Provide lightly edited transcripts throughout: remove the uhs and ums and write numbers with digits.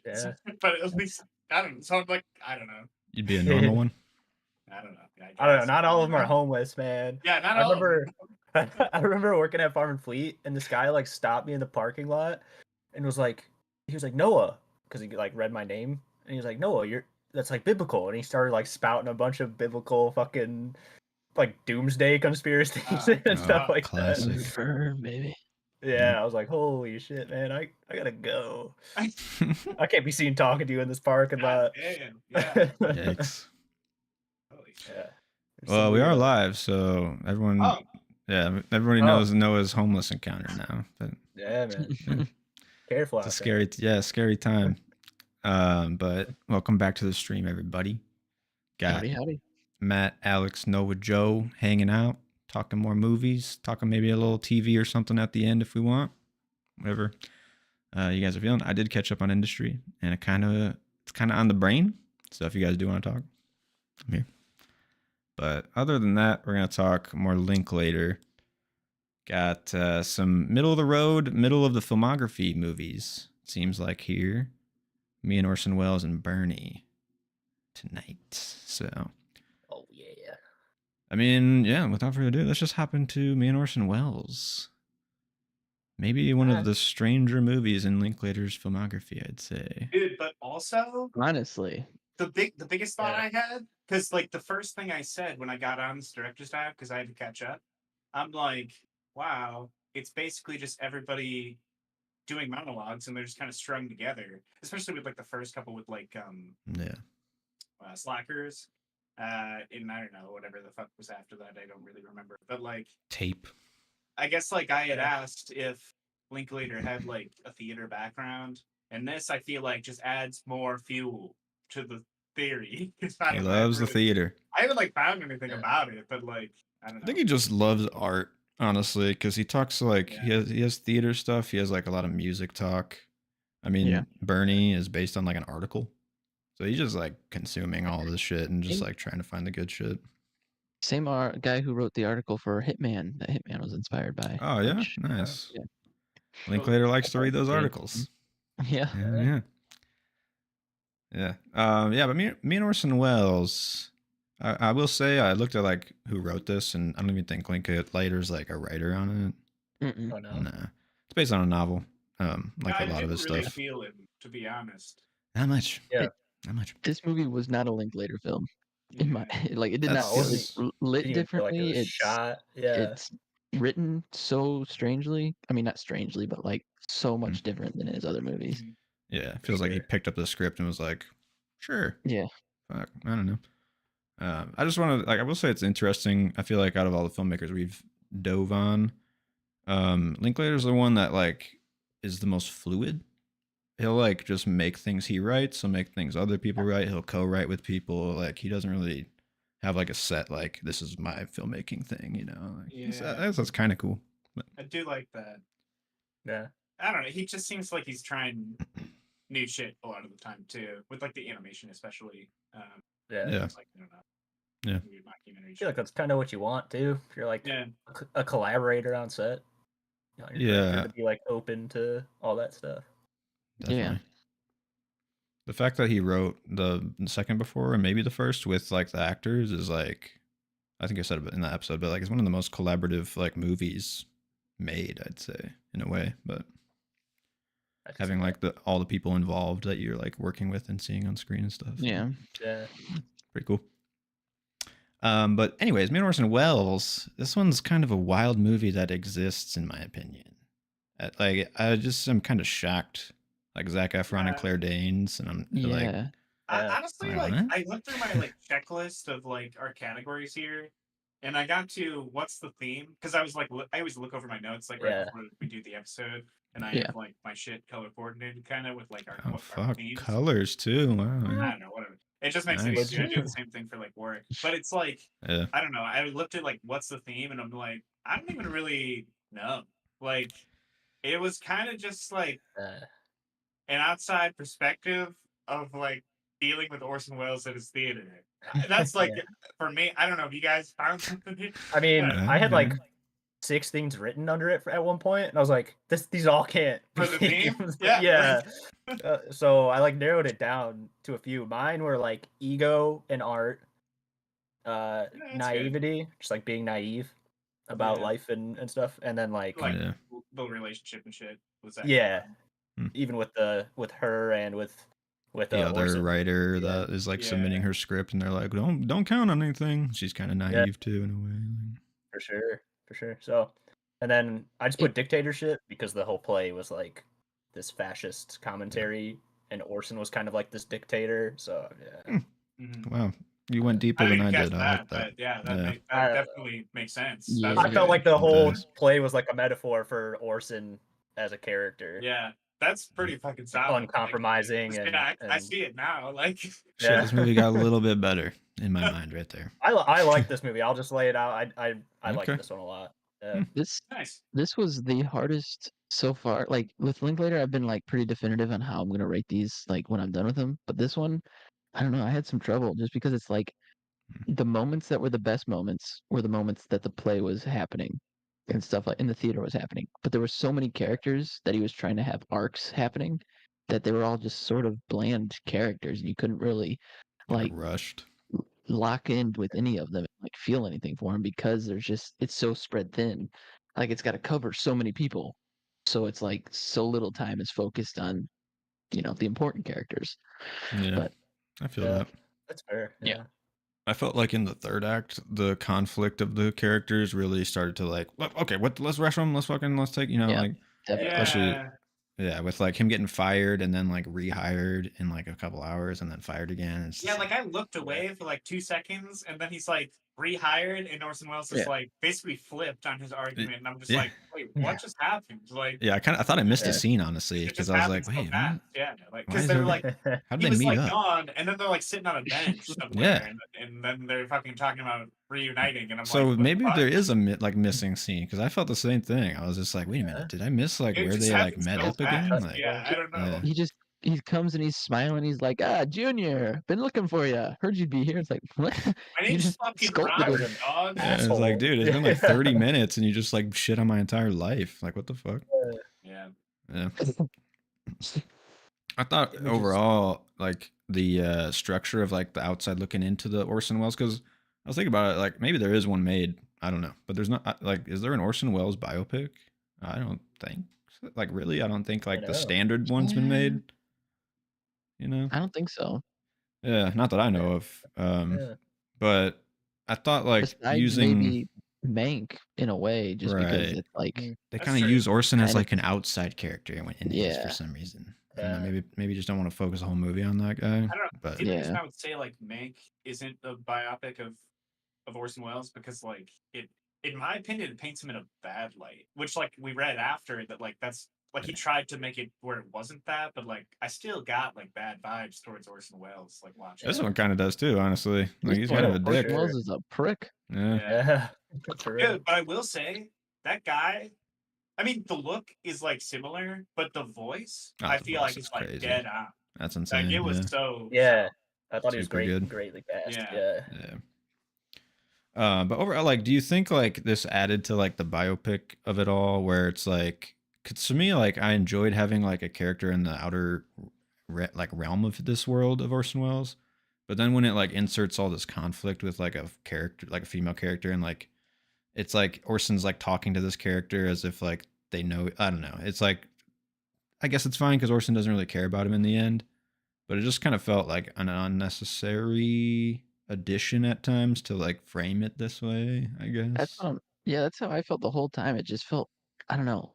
Yeah. But at least I don't know. So I'm like, I don't know. You'd be a normal one. I don't know. I I don't know. guess. Not all of them are homeless, man. Yeah, not I all of them. remember, I remember working at Farm and Fleet, and this guy like stopped me in the parking lot, and was like, he was like Noah, because he like read my name, and he was like Noah, that's like biblical, and he started like spouting a bunch of biblical fucking like doomsday conspiracies and stuff like classic. that. Confirm, baby. Yeah, I was like, holy shit, man, I gotta go. I can't be seen talking to you in this parking lot. Man, yeah. Yikes. Holy shit. Yeah. Well, we are live, so everyone, Oh. yeah, everybody knows Noah's homeless encounter now. But Yeah, man. Careful it's a out scary, scary time. But welcome back to the stream, everybody. Got Howdy. Matt, Alex, Noah, Joe hanging out, talking more movies, talking maybe a little TV or something at the end if we want, whatever you guys are feeling. I did catch up on industry, and it's kind of on the brain. So if you guys do want to talk, I'm here. But other than that, we're going to talk more Linklater. Got some middle of the road, middle of the filmography movies, it seems like here. Me and Orson Welles and Bernie tonight. So, oh yeah. I mean, yeah, without further ado, let's just hop into Me and Orson Welles. Maybe one of the stranger movies in Linklater's filmography, I'd say. Dude, but also, honestly, the biggest thought I had, because like the first thing I said when I got on this director's dive, because I had to catch up, I'm like, wow, it's basically just everybody doing monologues, and they're just kind of strung together. Especially with like the first couple with like Slackers, and I don't know whatever the fuck was after that. I don't really remember, but like Tape. I guess like I had asked if Linklater had like a theater background, and this I feel like just adds more fuel to the theory. He loves the theater. I haven't like found anything about it, but like I don't know. I think he just loves art, honestly, because he talks like he has theater stuff. He has like a lot of music talk. I mean, Bernie is based on like an article, so he's just like consuming all this shit and just like trying to find the good shit. Same guy who wrote the article for Hitman that Hitman was inspired by. Oh yeah, nice. Linklater likes to read those articles. Yeah. But me and Orson Welles, I will say I looked at like who wrote this, and I don't even think Linklater's like a writer on it. Oh, no. Nah, it's based on a novel. Like a lot of his really stuff. Feel him, to be honest. Not much. Yeah. Not much. This movie was not a Linklater film. In my like, it did not feel lit differently. Like it was shot. Yeah. It's written so strangely. I mean, not strangely, but like so much different than his other movies. Yeah, it feels like he picked up the script and was like, "Sure." Yeah. Fuck, I don't know. I just want to I will say it's interesting. I feel like out of all the filmmakers we've dove on, Linklater's the one that like is the most fluid. He'll like just make things he writes. He'll make things other people write. He'll co-write with people. Like he doesn't really have like a set like this is my filmmaking thing. You know, like, that's kind of cool. But I do like that. Yeah. I don't know. He just seems like he's trying new shit a lot of the time too, with like the animation especially. Yeah. Like, I don't know. Yeah. I feel like that's kind of what you want too. If you're like a collaborator on set, you know, to be like open to all that stuff. Definitely. Yeah. The fact that he wrote the second before and maybe the first with like the actors is like, I think I said it in that episode, but like it's one of the most collaborative like movies made, I'd say, in a way. But having like all the people involved that you're like working with and seeing on screen and stuff. Yeah. Pretty cool. But anyways, Me and Orson Welles, this one's kind of a wild movie that exists in my opinion. Like I'm kind of shocked. Like Zac Efron and Claire Danes, and I'm like, honestly, like I went through my like checklist of like our categories here, and I got to what's the theme? Because I was like, I always look over my notes like right before we do the episode, and I have like my shit color coordinated kind of with like our themes. Colors too. Wow. I don't know, whatever. It just makes it easier to do the same thing for like work, but it's like I don't know. I looked at like what's the theme, and I'm like, I don't even really know. Like, it was kind of just like an outside perspective of like dealing with Orson Welles at his theater. That's like for me. I don't know if you guys found something here. I mean, I had like 6 things written under it at one point, and I was like, these all can't For be the meme? themes. Yeah. Yeah. So I like narrowed it down to a few. Mine were like ego and art, Yeah, that's good. naivety, just like being naive about Yeah. life and stuff, and then like Like Yeah. the relationship and shit. Was that? yeah, Hmm. even with her and with The other Orson. writer Yeah. that is like Yeah. submitting her script, and they're like, don't count on anything. She's kind of naive too in a way. For sure. So, and then I just put dictatorship because the whole play was like this fascist commentary, and Orson was kind of like this dictator. So yeah. Mhm. Wow, you went deeper I than didn't I catch did. I that, like that. but yeah, that, Yeah. that definitely makes sense. Yeah. That's I felt good. like the It whole does. play was like a metaphor for Orson as a character. Yeah, that's pretty fucking solid. Uncompromising Like, and, yeah, I and see it now. Like, Shit, yeah. this movie got a little bit better in my mind right there. I like this movie. I'll just lay it out. I like Okay. this one a lot. Yeah. nice. This was the hardest so far. Like with Linklater, I've been like pretty definitive on how I'm gonna rate these, like when I'm done with them. But this one, I don't know. I had some trouble just because it's like the moments that were the best moments were the moments that the play was happening and stuff like in the theater was happening. But there were so many characters that he was trying to have arcs happening that they were all just sort of bland characters, and you couldn't really like Rushed. lock in with any of them, like feel anything for him because there's just it's so spread thin. Like it's got to cover so many people, so it's like so little time is focused on the important characters. Yeah, But I feel Yeah. that. That's fair. Yeah. I felt like in the third act, the conflict of the characters really started to like, okay, let's rush them, let's take, Yeah. like, definitely. especially, yeah, with like him getting fired and then like rehired in like a couple hours and then fired again. It's Yeah, like I looked away for like 2 seconds, and then he's like rehired, and Orson Welles is Yeah. like basically flipped on his argument, and I'm just Yeah. like, wait, what just happened? Like, yeah, I thought I missed a Yeah. scene honestly it because just I was happened like, so wait, fast. what? Yeah, like Why because is they were there- like, How did he they was meet like up? gone, and then they're like sitting on a bench somewhere, Yeah. and then they're fucking talking about reuniting, and I'm So like, what the maybe fuck? there is a like missing scene because I felt the same thing. I was just like, wait a minute, did I miss like It where just they like happens met so up again? fast. Like, Yeah, I don't know. yeah. He comes and he's smiling. He's like, Junior, been looking for you. Heard you'd be here. It's like, what? My You name's just fucking sculpted Robert, him. dog. Yeah, it's like, Asshole. dude, it's been like 30 minutes and you just like shit on my entire life. Like, what the fuck? Yeah. Yeah. I thought Images. overall, like the structure of like the outside looking into the Orson Welles, because I was thinking about it, like maybe there is one made. I don't know, but there's not. Like, is there an Orson Welles biopic? I don't think. Like, really, I don't think like the know. standard one's been made. You know? I don't think so. Yeah, not that I know of. Yeah. But I thought like Besides using maybe Mank in a way, just because Right. it's like Mm. they That's kind of true. use Orson as Kind of- like an outside character into this for Yeah. some reason. I don't know, Yeah. maybe just don't want to focus the whole movie on that guy. I don't know. But The only reason Yeah. I would say like Mank isn't a biopic of Orson Welles because like it, in my opinion, it paints him in a bad light. Which like we read after that, like that's like he tried to make it where it wasn't that, but like I still got like bad vibes towards Orson Welles. Like watching this it. one kind of does too, honestly. Like he's kind of a for dick. sure. Wells is a prick. Yeah. Yeah. For real. Good, but I will say that guy. I mean, the look is like similar, but the voice, Oh, I the feel voice like is it's like crazy. dead on. That's Like insane. it was Yeah. so. Yeah. I thought he was Super good. greatly cast. Yeah. Yeah. Yeah. But overall, like, do you think like this added to like the biopic of it all, where it's like, 'cause to me, like, I enjoyed having like a character in the outer like realm of this world of Orson Welles, but then when it like inserts all this conflict with like a character, like a female character, and like it's like Orson's like talking to this character as if like they know. I don't know. It's like, I guess it's fine because Orson doesn't really care about him in the end, but it just kind of felt like an unnecessary addition at times to like frame it this way, I guess. That's how I felt the whole time. It just felt, I don't know.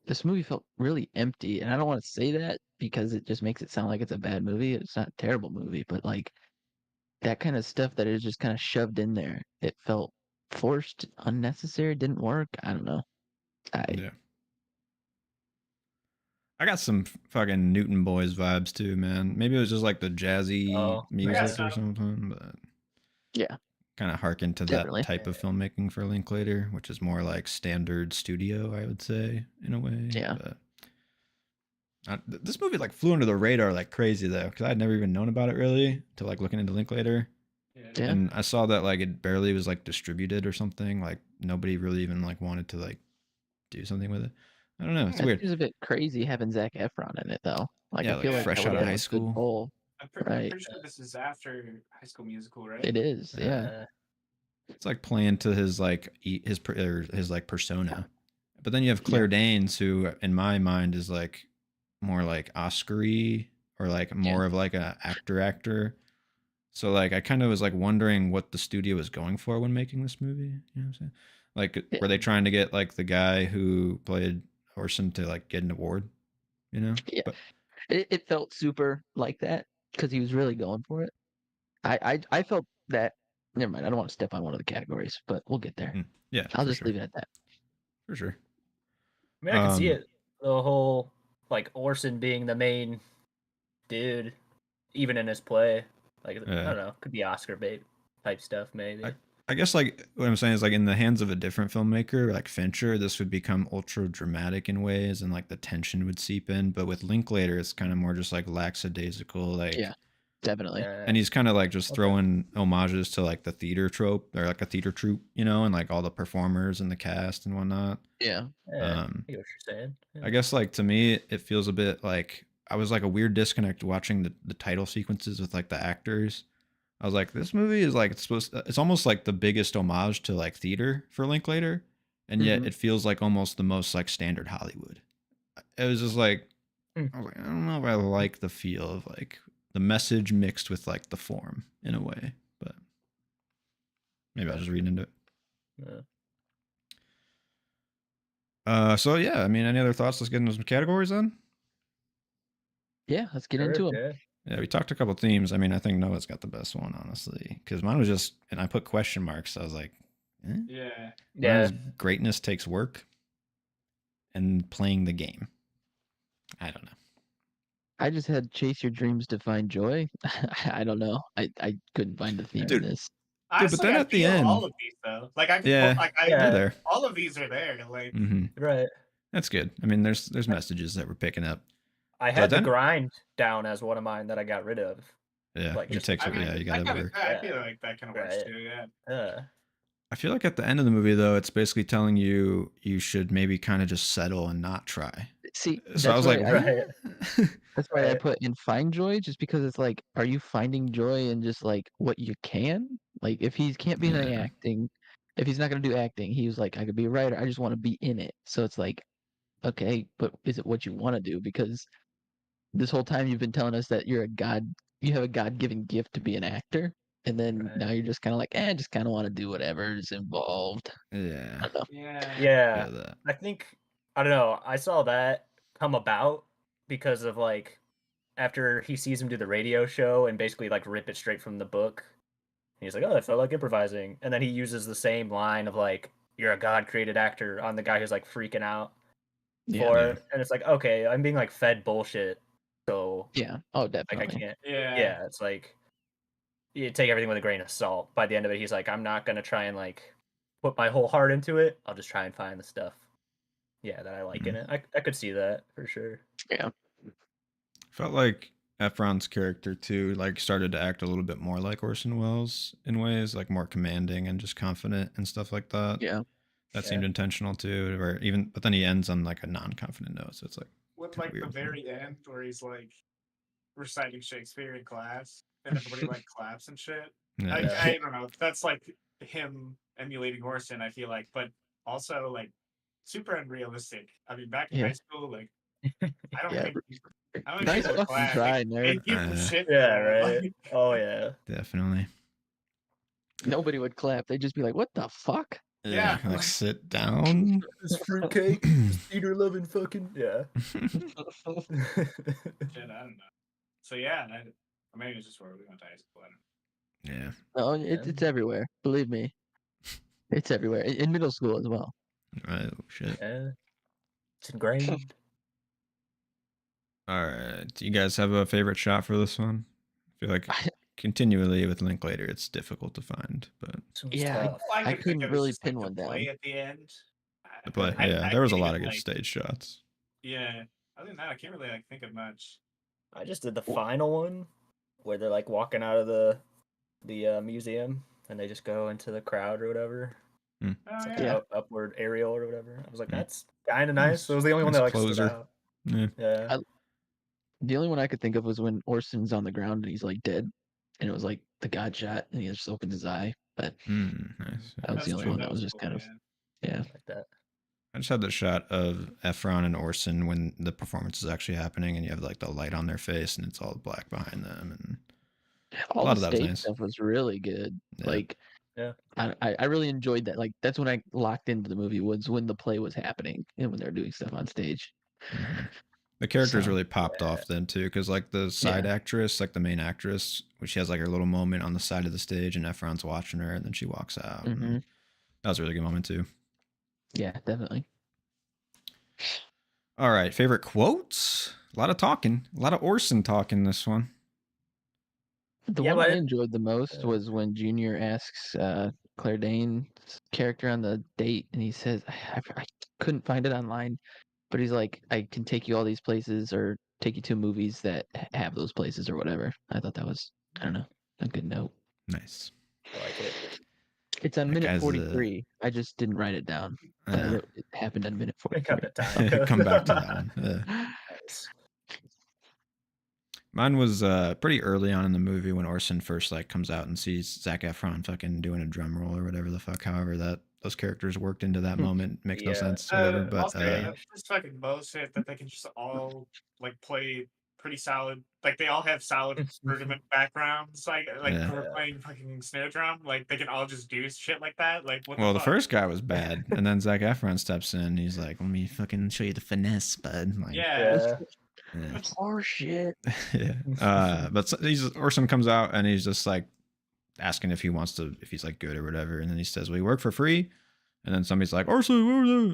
This movie felt really empty, and I don't want to say that because it just makes it sound like it's a bad movie. It's not a terrible movie, but like that kind of stuff that is just kind of shoved in there. It felt forced, unnecessary, didn't work. I don't know. Yeah. I got some fucking Newton Boys vibes too, man. Maybe it was just like the jazzy music some. or something, but Yeah. kind of harken to Definitely. that type of filmmaking for Linklater, which is more like standard studio, I would say, in a way. Yeah. But this movie like flew under the radar like crazy though, because I'd never even known about it really till like looking into Linklater. Yeah. And I saw that like it barely was like distributed or something. Like nobody really even like wanted to like do something with it. I don't know. It's It weird. seems a bit crazy having Zac Efron in it though. Like Yeah, I like feel like that fresh would out have of been high a good school. role. I'm Right. pretty sure this is after High School Musical, right? It is. Yeah. It's like playing to his like his like persona. But then you have Yeah. Claire Danes, who in my mind is like more like Oscar-y or like more of like a actor. So like I kind of was like wondering what the studio was going for when making this movie. You know what I'm saying? Like were they trying to get like the guy who played Orson to like get an award? You know? Yeah. But It felt super like that because he was really going for it. I felt that. Never mind. I don't want to step on one of the categories, but we'll get there. yeah, I'll for just sure. leave it at that. For sure. I mean, I can see it. The whole like Orson being the main dude, even in his play. Like I don't know, could be Oscar bait type stuff maybe. I guess like what I'm saying is like in the hands of a different filmmaker like Fincher, this would become ultra dramatic in ways, and like the tension would seep in. But with Linklater, it's kind of more just like lackadaisical, like Yeah, definitely. And he's kind of like just throwing homages to like the theater trope or like a theater troupe, you know, and like all the performers and the cast and whatnot. Yeah. I get what you're saying. Yeah. I guess like to me, it feels a bit like I was like a weird disconnect watching the title sequences with like the actors. I was like, this movie is like it's almost like the biggest homage to like theater for Linklater, and yet it feels like almost the most like standard Hollywood. It was just like I was like, I don't know if I like the feel of like the message mixed with like the form in a way, but maybe I was just reading into it. So yeah, I mean, any other thoughts? Let's get into some categories then. Yeah, let's get into them. Yeah, we talked a couple themes. I mean, I think Noah's got the best one, honestly, because mine was just, and I put question marks. So I was like, yeah. Greatness takes work and playing the game. I don't know. I just had chase your dreams to find joy. I don't know. I couldn't find the theme in this. Honestly, but then at the end, all of these though, like they're there. All of these are there. Like, right. That's good. I mean, there's messages that we're picking up. I had the grind down as one of mine that I got rid of. Yeah, like it takes. You got to work. I feel like that kind of works too. Yeah. I feel like at the end of the movie, though, it's basically telling you should maybe kind of just settle and not try. See, so I was like, that's why I put in find joy, just because it's like, are you finding joy in just like what you can? Like, if he can't be in any acting, if he's not gonna do acting, he was like, I could be a writer. I just want to be in it. So it's like, okay, but is it what you want to do? Because this whole time you've been telling us that you have a God-given gift to be an actor. And then now you're just kind of like, just kind of want to do whatever's involved. Yeah. Yeah. I think, I don't know. I saw that come about because of like, after he sees him do the radio show and basically like rip it straight from the book. And he's like, oh, I felt like improvising. And then he uses the same line of like, you're a God-created actor on the guy who's like freaking out and it's like, okay, I'm being like fed bullshit. So definitely. Like I can't. Yeah, it's like you take everything with a grain of salt. By the end of it, he's like, I'm not gonna try and like put my whole heart into it. I'll just try and find the stuff, that I like in it. I could see that for sure. Yeah. Felt like Efron's character too, like started to act a little bit more like Orson Welles in ways, like more commanding and just confident and stuff like that. Yeah. That seemed intentional too, but then he ends on like a non-confident note, so it's like with like weird. The very end where he's like reciting Shakespeare in class and everybody like claps and shit. I don't know. That's like him emulating Orson, I feel like, but also like super unrealistic. I mean, back in high school, like I don't think nice fucking try, nerd. Right. Oh yeah, definitely. Nobody would clap. They'd just be like, "What the fuck?" Yeah, like sit down. This fruitcake, Peter loving fucking Shit, I don't know. So yeah, maybe it's just where we went to high school. I don't know. Yeah. Oh, it's everywhere. Believe me, it's everywhere in middle school as well. Oh shit. Yeah. It's ingrained. All right. Do you guys have a favorite shot for this one? I feel like continually with Linklater, it's difficult to find, but I couldn't really pin one down. At the end, the play, there was a lot of good stage shots. Yeah, other than that, I can't really like think of much. I just did the final one where they're like walking out of the the museum, and they just go into the crowd or whatever. Oh, It's like yeah. an upward aerial or whatever. I was like, Mm. that's kind of nice. It was the only one Nice that like stood closer. out. Yeah. Yeah. The only one I could think of was when Orson's on the ground and he's like dead, and it was like the god shot, and he just opens his eye. But Nice. that was the only true. one that was just cool, kind of yeah. Like that. I just had the shot of Efron and Orson when the performance is actually happening, and you have like the light on their face, and it's all black behind them, and all lot the of that was stage nice. stuff was really good. Yeah. Like, Yeah. I really enjoyed that. Like, that's when I locked into the movie, was when the play was happening and when they're doing stuff on stage. The characters So, really popped off then too, because like the side actress, like the main actress, which she has like her little moment on the side of the stage, and Efron's watching her, and then she walks out. And that was a really good moment too. Yeah, definitely. All right, favorite quotes? A lot of talking, a lot of Orson talking this one. The one I enjoyed the most was when Junior asks Claire Dane's character on the date, and he says, I couldn't find it online, but he's like, I can take you all these places or take you to movies that have those places or whatever. I thought that was, I don't know, a good note. Nice. I like it. It's on minute 43. I just didn't write it down. But I wrote it happened on minute 43. Cut that time. Come back to that one. Nice. Mine was pretty early on in the movie when Orson first like comes out and sees Zac Efron fucking doing a drum roll or whatever the fuck. However, that those characters worked into that moment makes no sense. Whatever, but also, it's just fucking bullshit that they can just all like play pretty solid. Like they all have solid rudiment backgrounds. Like for playing fucking snare drum. Like they can all just do shit like that. Like what? Well, the first guy was bad, and then Zac Efron steps in. He's like, "Let me fucking show you the finesse, bud." Like, That's horse shit. But Orson comes out and he's just like asking if he's like good or whatever, and then he says, "We work for free," and then somebody's like, "Orson,"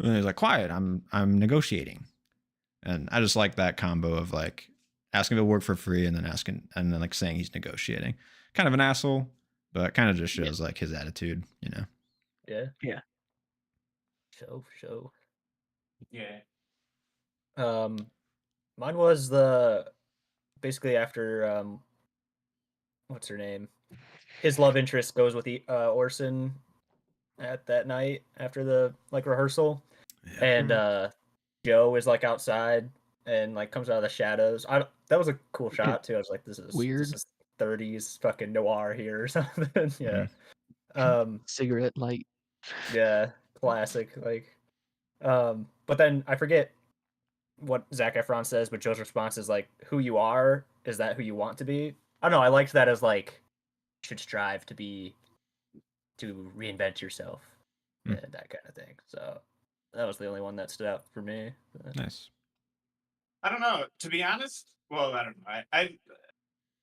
and he's like, "Quiet, I'm negotiating," and I just like that combo of like asking to work for free and then like saying he's negotiating. Kind of an asshole, but kind of just shows like his attitude, you know? Yeah. Show. Yeah. Mine was basically after what's her name? His love interest goes with Orson at that night after the like rehearsal, and Joe is like outside and like comes out of the shadows. That was a cool shot too. I was like, this is weird. This is 30s fucking noir here or something. Yeah. Cigarette light. Yeah, classic. Like, but then I forget what Zac Efron says, but Joe's response is like, "Who you are, is that who you want to be?" I don't know. I liked that as like, you should strive to reinvent yourself, and that kind of thing. So that was the only one that stood out for me. Nice. I don't know. To be honest, well, I don't know.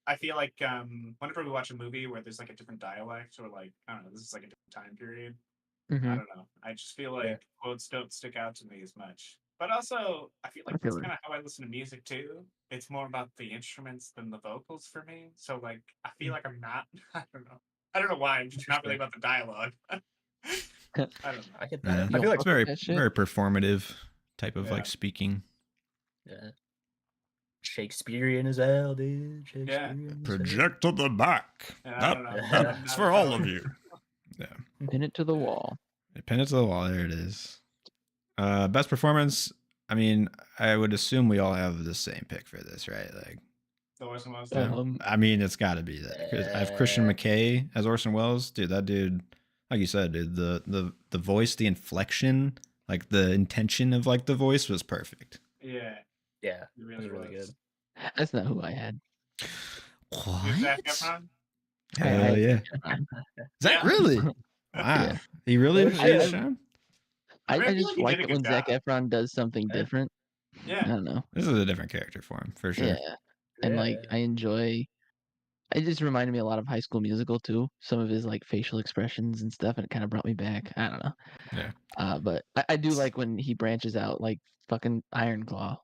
I feel like whenever we watch a movie where there's like a different dialect or like I don't know, this is like a different time period. I don't know. I just feel like quotes don't stick out to me as much. But also, I feel like that's kind of how I listen to music too. It's more about the instruments than the vocals for me. So like, I feel like I'm not. I don't know why. I'm just not really about the dialogue. I don't know. I get that. I feel like it's very performative type of like speaking. Yeah. Shakespearean as hell, dude. Project to the back. That's for all of you. Yeah. Pin it to the wall. Pin it to the wall. There it is. Best performance. I mean, I would assume we all have the same pick for this, right? Like, Orson Welles. I mean, it's got to be that. I have Christian McKay as Orson Welles. Dude, that dude, like you said, dude, the voice, the inflection, like the intention of like the voice was perfect. Yeah. Yeah. It was really good. That's not who I had. What? Zac Efron? Hell yeah. Is that really? Wow. Yeah. He really I just like it when Zac Efron does something different. Yeah. I don't know. This is a different character for him, for sure. Yeah. And like I enjoy it just reminded me a lot of High School Musical too. Some of his like facial expressions and stuff, and it kind of brought me back. I don't know. Yeah. But I do like when he branches out like fucking Iron Claw.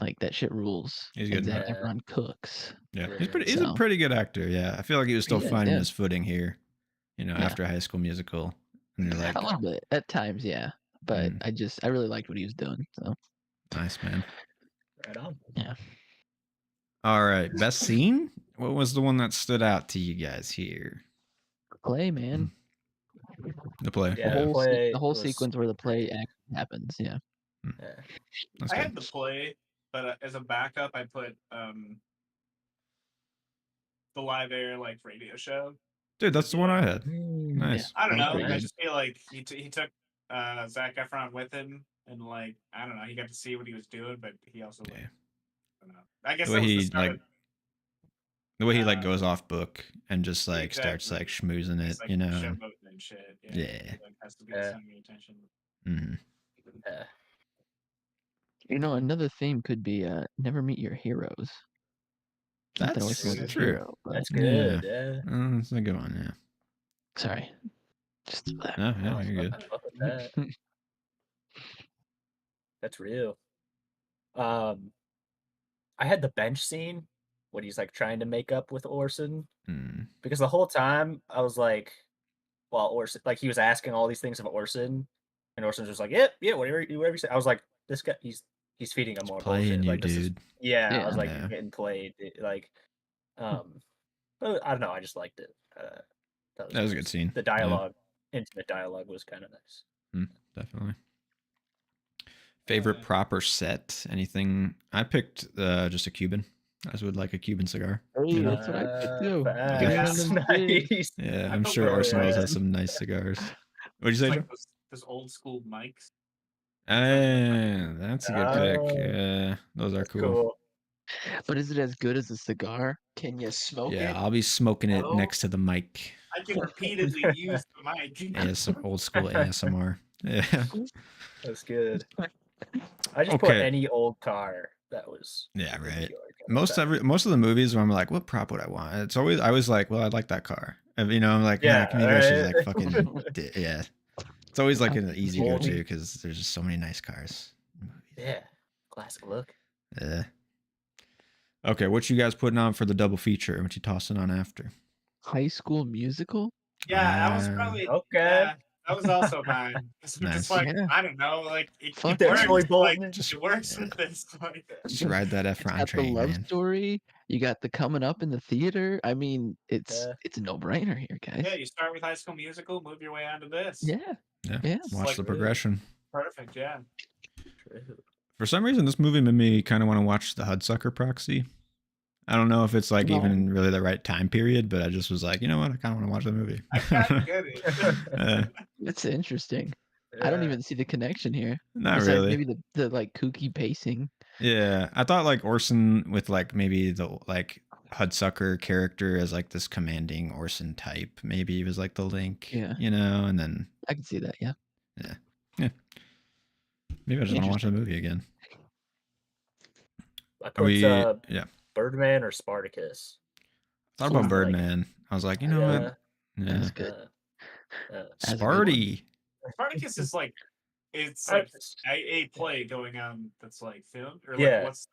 Like that shit rules. He's good. Zac Efron cooks. Yeah. He's a pretty good actor. Yeah. I feel like he was still finding his footing here, you know, after High School Musical. And you're like, a little bit at times, yeah. But I really liked what he was doing. So nice, man. Right on. Yeah. All right. Best scene? What was the one that stood out to you guys here? Play, man. The play. Yeah, The whole was, sequence where the play actually happens. Yeah. yeah. That's I good. had the play, but as a backup, I put the live air like radio show. Dude, that's the one I had. Mm, Nice. I don't That's know. pretty I good. just feel like he took Zac Efron with him, and like I don't know, he got to see what he was doing, but he also like Yeah. I don't know. I guess The way that was the he start. like the way he like Uh, goes off book and just like starts exactly. like schmoozing it, He's like you know. showboating and shit. Yeah. Yeah. He, like has to be the Yeah. center of attention. Mhm. yeah. You know, another theme could be never meet your heroes. Not that That's Orson was a true. hero, but That's good. Yeah. That's a good one, yeah. sorry. Just No, No, yeah, you're good. I fuck with that. That's real. I had the bench scene when he's like trying to make up with Orson Mm. because the whole time I was like, well, Orson, like he was asking all these things of Orson, and Orson's just like, yep, yeah, whatever you say. I was like, this guy, he's feeding him more Playing bullshit. you, Like this is, dude. yeah. I was Yeah. like, Yeah. you're getting played. Like, but I don't know. I just liked it. That was a good nice. scene. The dialogue, intimate dialogue, was kind of nice. Definitely. Favorite proper set? Anything? I picked just a Cuban. I would like a Cuban cigar. Hey, You know? that's what I picked too. Facts. Nice. Yeah, I I'm thought sure we were Orson Welles right. has some nice cigars. What'd you say, It's Joe? like those old school mics. That's a good pick. Yeah, those are cool. But is it as good as a cigar? Can you smoke Yeah, it? I'll be smoking it No. next to the mic. I can repeatedly use the mic. Yeah, some old school ASMR. Yeah. That's good. I just put Okay. any old car that was. Yeah, right. Most Most of the movies where I'm like, what prop would I want? It's always I was like, well, I'd like that car. And, you know, I'm like, Yeah, maybe I should right. like fucking yeah. It's always like an easy go Moldy. to because there's just so many nice cars. in movies. Yeah, classic look. Yeah. Okay, what you guys putting on for the double feature? What you tossing on after? High School Musical? Yeah, I was probably Okay. Yeah, that was also mine. It's Nice. just like Yeah. I don't know, like it Fuck yeah. works. Troy Like, Bolton. it works Yeah. with this. Like, Just ride that It's Efron got train, the love man. story. You got the coming up in the theater. I mean, it's Yeah. a no-brainer here, guys. yeah, you start with High School Musical, move your way onto this. Yeah. Yeah. Yeah. Watch like the really- progression. Perfect. Yeah. True. For some reason, this movie made me kind of want to watch the Hudsucker Proxy. I don't know if it's like even really the right time period, but I just was like, you know what? I kind of want to watch the movie. I kind of get it. It's interesting. I don't even see the connection here. Not Besides really. maybe the like kooky pacing. Yeah, I thought like Orson with like maybe the like Hudsucker character as like this commanding Orson type. Maybe he was like the link. Yeah. You know, and then I can see that. Yeah. maybe I just want to watch the movie again. I Are put we? Yeah. Birdman or Spartacus. Thought about Like- Birdman. I was like, you know what? Yeah. That's good. That's a good one. Sparty. Spartacus is like it's I- like a play going on that's like filmed or like Yeah. what's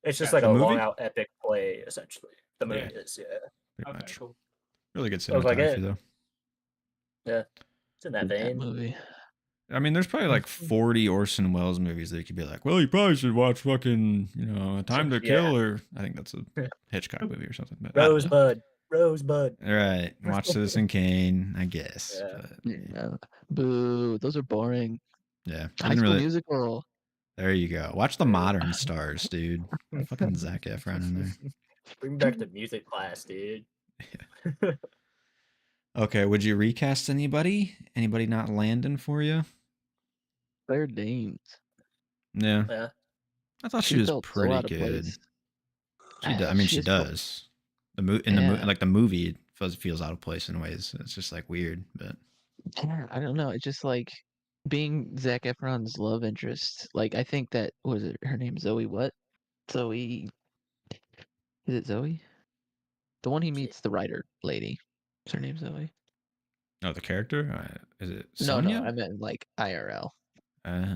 It's just Yeah. like The a movie? long out epic play, essentially. The movie Yeah. is, Pretty okay, much. cool. Really good I was like, cinematography though. It's in that That vein. movie. I mean, there's probably like 40 Orson Welles movies that you could be like, well, you probably should watch fucking, you know, A Time to Yeah. Kill, or I think that's a Hitchcock movie or something. But I don't know. Rosebud. All right, watch Citizen Kane, I guess. Yeah. But, Yeah. Boo. Those are boring. yeah, High didn't School really. Musical. There you go. Watch the modern stars, dude. Fucking Zac Efron in there. Bring back the music class, dude. Okay, would you recast anybody? Anybody not landing for you? Claire Danes. Yeah, Yeah. I thought she was felt so pretty out of good. place. I mean, she just felt- does. The Yeah. like the movie feels out of place in ways. It's just like weird, but Yeah, I don't know. It's just like being Zac Efron's love interest. Like I think that was it. Her name Zoe. What? Zoe. Is it Zoe? The one he meets, the writer lady. Is her name Zoe? oh, the character is it No, Sonia? I meant like IRL. Uh,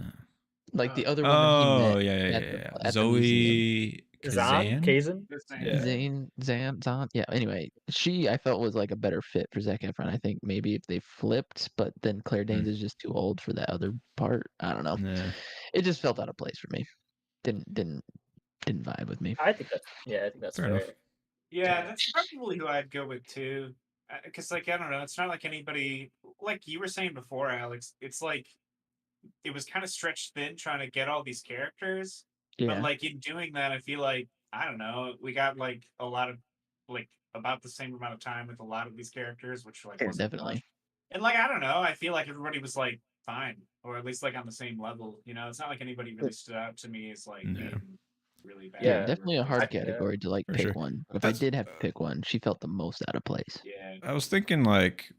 Like the other woman oh he met. yeah, at the museum. Zoe Zan? Kazan. Kazan? Just saying. Yeah. Zan. Yeah. Anyway, she I felt was like a better fit for Zac Efron. I think maybe if they flipped, but then Claire Danes is just too old for that other part. I don't know. Yeah. It just felt out of place for me. Didn't vibe with me. I think that's Fair fair. enough. Yeah, that's probably who I'd go with too. because like I don't know, it's not like anybody like you were saying before, Alex. It's like it was kind of stretched thin trying to get all these characters, but Yeah, like in doing that, I feel like I don't know, we got like a lot of like about the same amount of time with a lot of these characters, which like yeah, wasn't much. definitely. And like I don't know, I feel like everybody was like fine, or at least like on the same level. You know, it's not like anybody really stood out to me as like Yeah. being really bad. Yeah, Yeah, definitely a I, hard category to like For pick sure. one. If That's- I did have to pick one, she felt the most out of place. Yeah. I was thinking like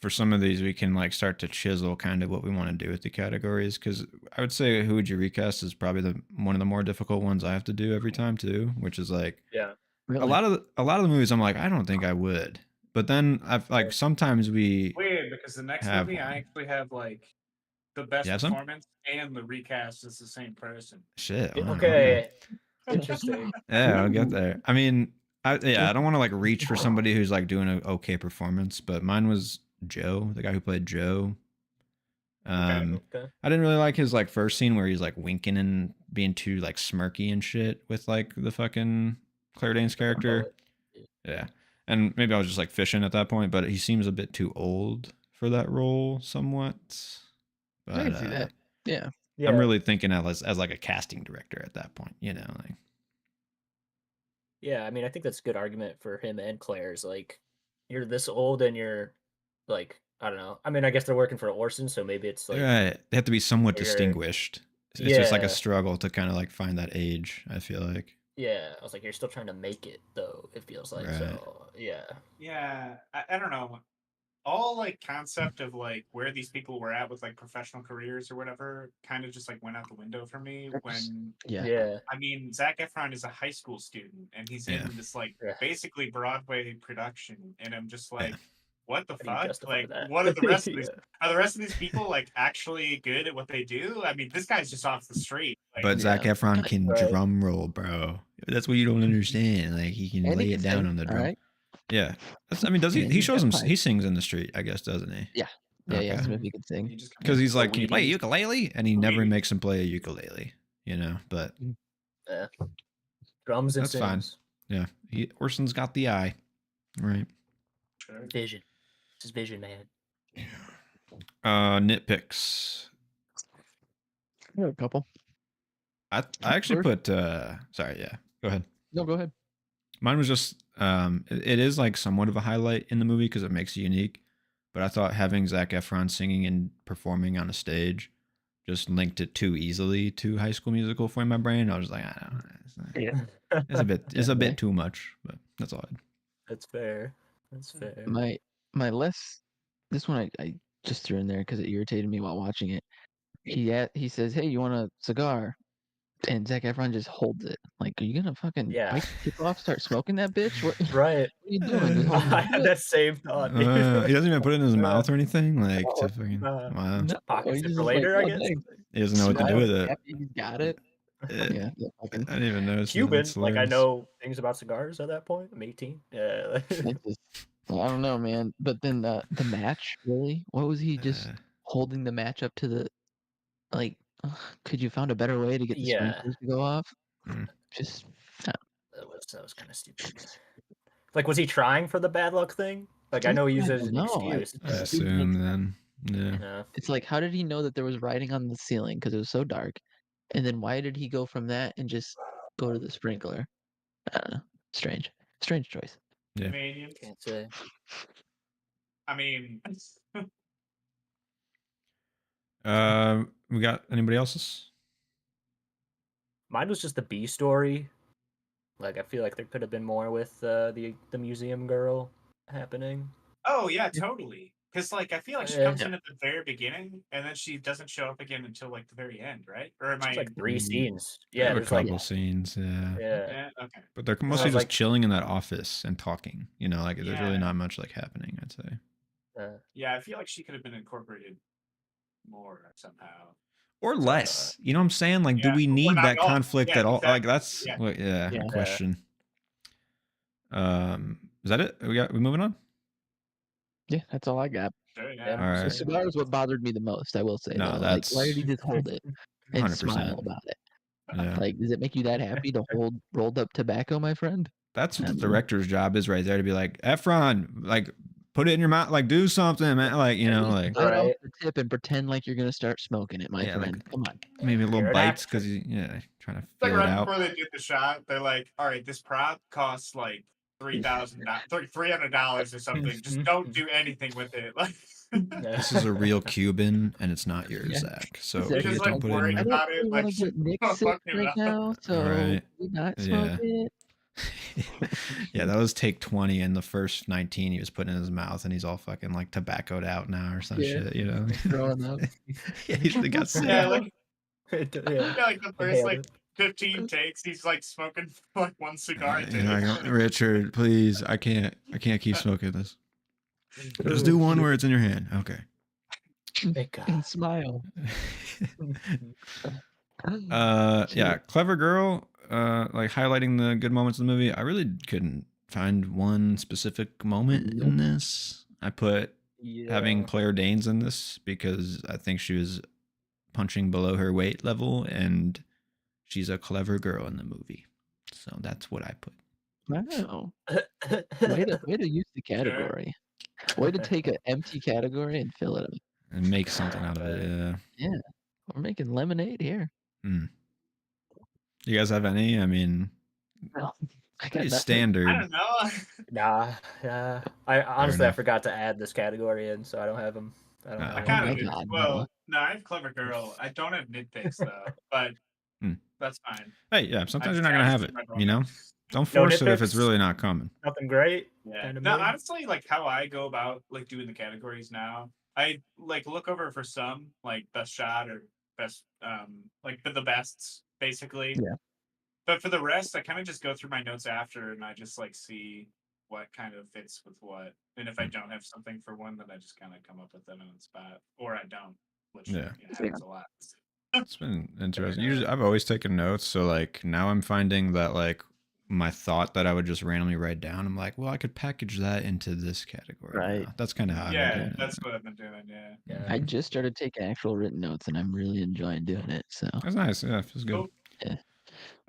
for some of these we can like start to chisel kind of what we want to do with the categories, because I would say who would you recast is probably one of the more difficult ones I have to do every time too, which is like yeah. Really? a lot of the movies I'm like I don't think I would, but then I've like sometimes we Weird because the next have movie I one. actually have like the best You have some? performance and the recast is the same person. Shit. Wow, Okay. Interesting. Yeah, I'll get there. I mean, I don't want to like reach for somebody who's like doing an okay performance, but mine was Joe, the guy who played Joe. Okay. I didn't really like his like first scene where he's like winking and being too like smirky and shit with like the fucking Claire Danes character. Yeah. And maybe I was just like fishing at that point, but he seems a bit too old for that role somewhat. But I can see that. Yeah. Yeah. I'm really thinking as like a casting director at that point, you know, like Yeah, I mean, I think that's a good argument for him and Claire's. Like, you're this old and you're like, I don't know. I mean, I guess they're working for Orson, so maybe it's like, right. They have to be somewhat you're- distinguished. It's just like Yeah. a struggle to kind of like find that age, I feel like. yeah. I was like, you're still trying to make it, though. It feels like Right. so. Yeah. Yeah, I don't know. All like concept of like where these people were at with like professional careers or whatever kind of just like went out the window for me when Yeah. Yeah. I mean Zac Efron is a high school student and he's Yeah. in this like Yeah. basically Broadway production and I'm just like what the How do you fuck? justify Like that? what are the rest of these Yeah. are the rest of these people like actually good at what they do? I mean this guy's just off the street. Like, But Zac Yeah. Efron can Right. drum roll, bro. That's what you don't understand. Like he can And lay he it can down sing, on the all drum. right? Yeah. I mean, does he? And He he's shows got him. pipes. He sings in the street, I guess, doesn't he? Yeah. Yeah, Okay. yeah. So if he could sing. he just Because he's like, So can you play a weedy. ukulele? And he never Weedy. makes him play a ukulele, you know. But Yeah. Drums and That's fine. sings. yeah, Orson's got the eye, right? Sure. Vision. It's his vision, man. Nitpicks. I got a couple. I actually First- put. Sorry, yeah. Go ahead. No, go ahead. Mine was just. It is like somewhat of a highlight in the movie because it makes it unique. But I thought having Zac Efron singing and performing on a stage just linked it too easily to High School Musical for my brain. I was like, I don't know. It's a bit. It's a bit too much, but that's all. That's fair. That's fair. My this one I just threw in there because it irritated me while watching it. He says, "Hey, you want a cigar?" And Zac Efron just holds it. Like, are you gonna fucking Yeah. bite the tip off, start smoking that bitch? What, what Right. are you doing? Just holding I the had tip? that same thought. He doesn't even put it in his mouth or anything. Like No. to fucking. No. Wow. No, Pockets he's it just for like, later, I "Oh, guess. thanks." He doesn't know what to do with it. Happy he's got it. Yeah, yeah, fucking. I didn't even notice. Cuban. That's Like I hilarious. know things about cigars at that point. I'm 18. Yeah. It's just, I don't know, man. But then the match, really? What was he just holding the match up to the like? Could you found a better way to get the Yeah. sprinklers to go off? Mm. Just that was kind of stupid. Like, was he trying for the bad luck thing? Like, I know he used it as an No, excuse. I but, assume then. Yeah. yeah. it's like, how did he know that there was writing on the ceiling because it was so dark? And then why did he go from that and just go to the sprinkler? I don't know. Strange choice. Yeah. I mean, Can't say. We got anybody else's? Mine was just the B story. Like, I feel like there could have been more with the museum girl happening. oh yeah, totally. Because like I feel like she Yeah. comes in at the very beginning and then she doesn't show up again until like the very end, right? Or am It's I? like 3 scenes. They Yeah, have a there's like couple scenes. Yeah. yeah. Yeah, okay. But they're I mostly was just like- chilling in that office and talking. You know, like there's really Yeah. not much like happening. I'd say. Yeah, I feel like she could have been incorporated more somehow. Or less. You know what I'm saying? Like, do Yeah, we or need not that at all. conflict Yeah, at all? Like, exactly. that's Yeah. what, yeah, Yeah. a question. Is that it? We moving on? Yeah, that's all I got. Sure, Yeah. yeah. All right. The cigar is what bothered me the most. I will say. No, though. that's like, why did he just hold it and 100%. smile about it? Yeah. Like, does it make you that happy to hold rolled up tobacco, my friend? That's what I the don't know. director's job is right there to be like, Efron, like, put it in your mouth, like do something, man. Like, you know, like bite off Right. the tip and pretend like you're gonna start smoking it, my Yeah, like- friend. Come on. maybe a little You're an bites actor. because trying to It's like feel it right out. before they do the shot, they're like, "All right, this prop costs like $300 or something. Just don't do anything with it." Like, This is a real Cuban, and it's not yours, Yeah. Zach. So you're Exactly. just please don't like put it in worried your. I don't about it, really like want to get Nick don't sick fuck it right up. now, so Right. we not Yeah. smoke it. Yeah, that was take 20, and the first 19 he was putting in his mouth, and he's all fucking like tobaccoed out now or some shit, you know? Throwing up. Yeah, he got sick. Yeah, like Yeah. like the first Inhaled like it. 15 takes, he's like smoking like one cigar a day. You know, Richard, please, I can't keep smoking this. Just do one where it's in your hand. Okay. Thank And God. smile. Yeah, clever girl. Like highlighting the good moments of the movie. I really couldn't find one specific moment in this. I put having Claire Danes in this because I think she was punching below her weight level, and she's a clever girl in the movie. So that's what I put. Wow. Way to use the category. Way to take an empty category and fill it up. And make something out of it. Yeah. Yeah. We're making lemonade here. You guys have any? I mean, Well, I got pretty nothing. standard. I don't know. Nah, yeah. I honestly I enough. forgot to add this category in, so I don't have them. I don't Oh. have I them. kind my of do. God, Well, Noah. no, I have clever girl. I don't have nitpicks though, but that's fine. Hey, yeah, sometimes I you're not gonna tried have to it. my You know, bonus. don't No force it if it's nitpicks? really not coming. Nothing great. Yeah. Kinda No, mid. honestly, like how I go about like doing the categories now, I like look over for some like best shot or best like for the bests basically. Yeah. But for the rest, I kind of just go through my notes after and I just like see what kind of fits with what. And if I don't have something for one, then I just kind of come up with it on the spot, or I don't, which happens a lot. It's been interesting. Usually, I've always taken notes, so like now I'm finding that like my thought that I would just randomly write down, I'm like, well, I could package that into this category. Right. Now. That's kind of how I've been Yeah, doing it. that's what I've been doing. Yeah. I just started taking actual written notes, and I'm really enjoying doing it. So That's nice. Yeah, it feels good. Cool. Yeah.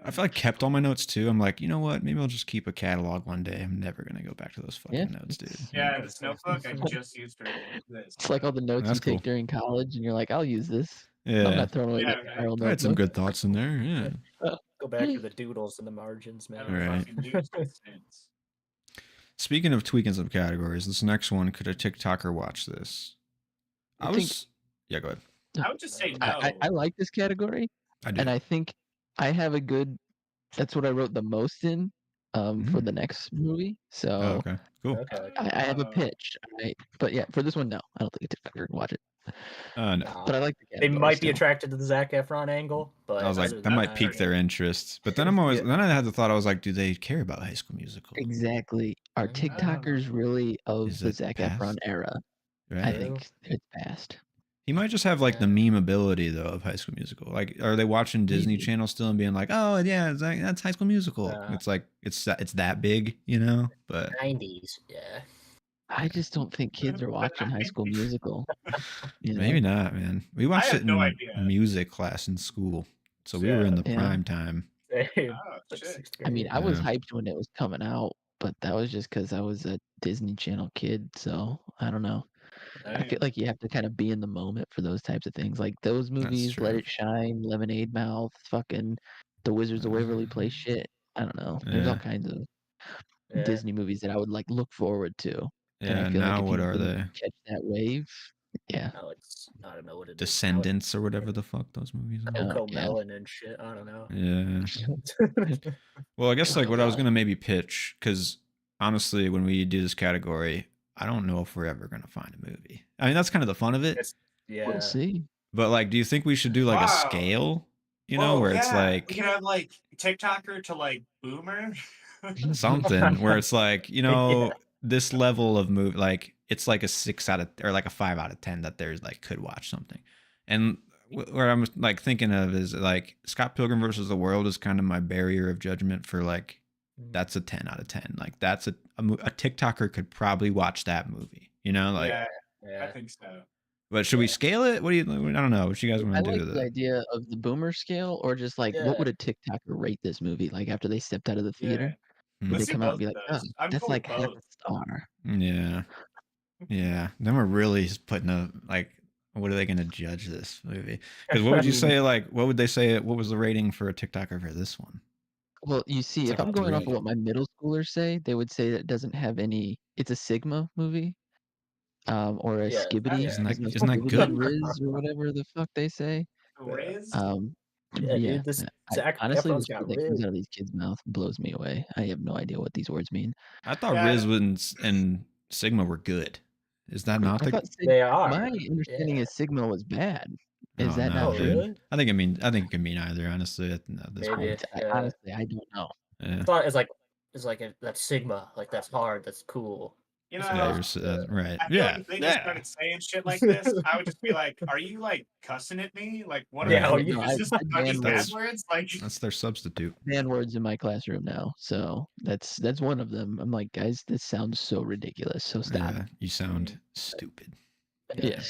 I feel like kept all my notes too. I'm like, you know what? Maybe I'll just keep a catalog one day. I'm never gonna go back to those fucking notes, dude. Yeah, this notebook I just used for this. It's like all the notes That's you take cool. during college, and you're like, I'll use this. I'm Yeah, not throwing away Yeah, that right. spiral I had some notebook. good thoughts in there. Yeah. Go back to the doodles and the margins, I man. haven't Right. fucking used it since. Speaking of tweaking some categories, this next one, could a TikToker watch this? Yeah, go ahead. I would just say no. I like this category, I do. and I think I have a good. That's what I wrote the most in for the next movie. So Oh, okay, cool. Okay. I have a pitch. But yeah, for this one, no, I don't think a TikToker can watch it. No. But I like the They category. might be still. attracted to the Zac Efron angle, but I was like, other that than might pique their interest. But then then I had the thought, I was like, do they care about High School Musical? Exactly. Are TikTokers really of Is the it Zac past? Efron era? Right. I think it's past. He might just have like the meme ability though of High School Musical. Like, are they watching Disney Channel still and being like, "Oh yeah, that's High School Musical"? It's like it's that big, you know. But 90s, yeah. I just don't think kids are watching High School Musical. You know? maybe not, man. We watched have it in no idea. music class in school, so we were in the Yeah. prime time. Oh, Like shit. sixth I mean, grade. I was Yeah. hyped when it was coming out, but that was just because I was a Disney Channel kid. So I don't know. I feel like you have to kind of be in the moment for those types of things. Like those movies, Let true. It Shine, Lemonade Mouth, fucking The Wizards of Waverly Place shit. I don't know. There's all Yeah. kinds of Yeah. Disney movies that I would like look forward to. And I Yeah. feel Now like if what you are didn't they? catch that wave, yeah. No, it's I don't know what it is. Descendants or whatever the fuck those movies are. Coco yeah. Melon and shit. I don't know. Yeah. Well, I guess like what I was gonna maybe pitch, because honestly, when we do this category, I don't know if we're ever gonna find a movie. I mean, that's kind of the fun of it. Yeah. We'll see. But like, do you think we should do like a scale? You know, where it's like we could have like TikToker to like boomer. something where it's like, you know, this level of movie, like it's like a 6 out of or like a 5 out of 10 that there's like could watch something. And where I'm like thinking of is like Scott Pilgrim versus the World is kind of my barrier of judgment for like that's a 10 out of 10. Like that's a TikToker could probably watch that movie, you know, like I think so. But should we scale it? What do you? I don't know. What you guys want I to do like with the it? idea of the boomer scale, or just like what would a TikToker rate this movie? Like after they stepped out of the theater, would Let's they do come out both and be of like, those. "Oh, I'm that's cool like with half both. a star." Yeah. Yeah, then we're really putting a like. What are they going to judge this movie? Because what would you say? Like, what would they say? What was the rating for a TikToker for this one? Well, you see, It's if like I'm a going off of 3. what my middle schoolers say, they would say that it doesn't have any. It's a Sigma movie, or a Yeah, Skibbity, Isn't that no, isn't that Skibbity good? Riz or whatever the fuck they say. Riz? Um, yeah, yeah. dude. This I, Zac honestly, the Efron's shit got that comes Riz. out of these kids' mouth blows me away. I have no idea what these words mean. I thought Yeah, Riz and Sigma were good. Is that not I the? thought They my are. understanding Yeah. is Sigma was bad. Is Oh that no, not Oh, true? dude. really? I think it can mean either. Honestly, at this Maybe. point. Yeah. Honestly, I don't know. Yeah. I thought it's like that's Sigma. Like that's hard. That's cool. you As know, Yeah, opposed to right. I feel like Yeah, if they just yeah. started saying shit like this, I would just be like, "Are you like cussing at me? Like, what Right. are Are you? you? No, Is this I are these ban bad That's words? Like, that's their substitute. ban words in my classroom now. So that's one of them. I'm like, guys, this sounds so ridiculous. So stop. Yeah, you sound stupid. Yeah.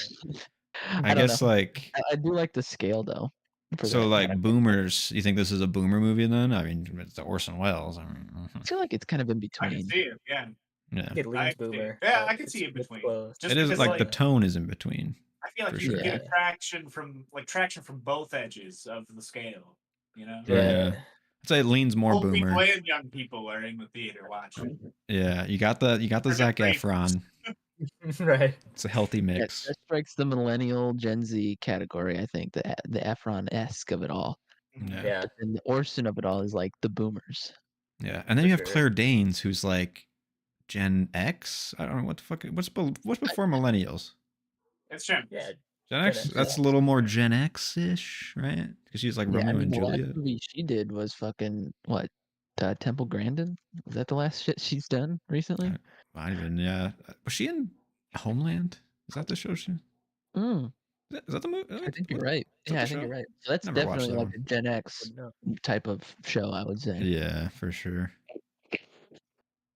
I I don't know. guess like I do like the scale though. For so that. like boomers. You think this is a boomer movie then? I mean, it's the Orson Welles. I mean, I feel like it's kind of in I can between. see it. Yeah, yeah, It I leans can see it. boomer. Yeah, But I can see it it's between. close. Just it is because, like the like, tone is in between I feel like for you sure. can Yeah. get traction from both edges of the scale. You know, Yeah, Right. I'd say it leans more old people boomer. and young people are in the theater watching. Yeah, you got the Zac Great. Efron. Right. It's a healthy That, mix. that strikes the millennial Gen Z category. I think the Efron-esque of it all. Yeah, Yeah. But then the Orson of it all is like the boomers. yeah, and then For you have sure. Claire Danes, who's like Gen X. I don't know what the fuck. What's before millennials? It's Jim. Yeah. Gen X. X, That's yeah. a little more Gen X ish, right? Because she's like Yeah, I Romeo mean, and the last Juliet. movie she did was fucking what? Temple Grandin? Is that the last shit she's done recently? Not even. Yeah. Was she in Homeland? Is that the show? Mm, Is that the movie? I think you're right. Is that Yeah, the I think show? you're right. So that's Never watched definitely that like one. a Gen X Wouldn't know. type of show, I would say. Yeah, for sure.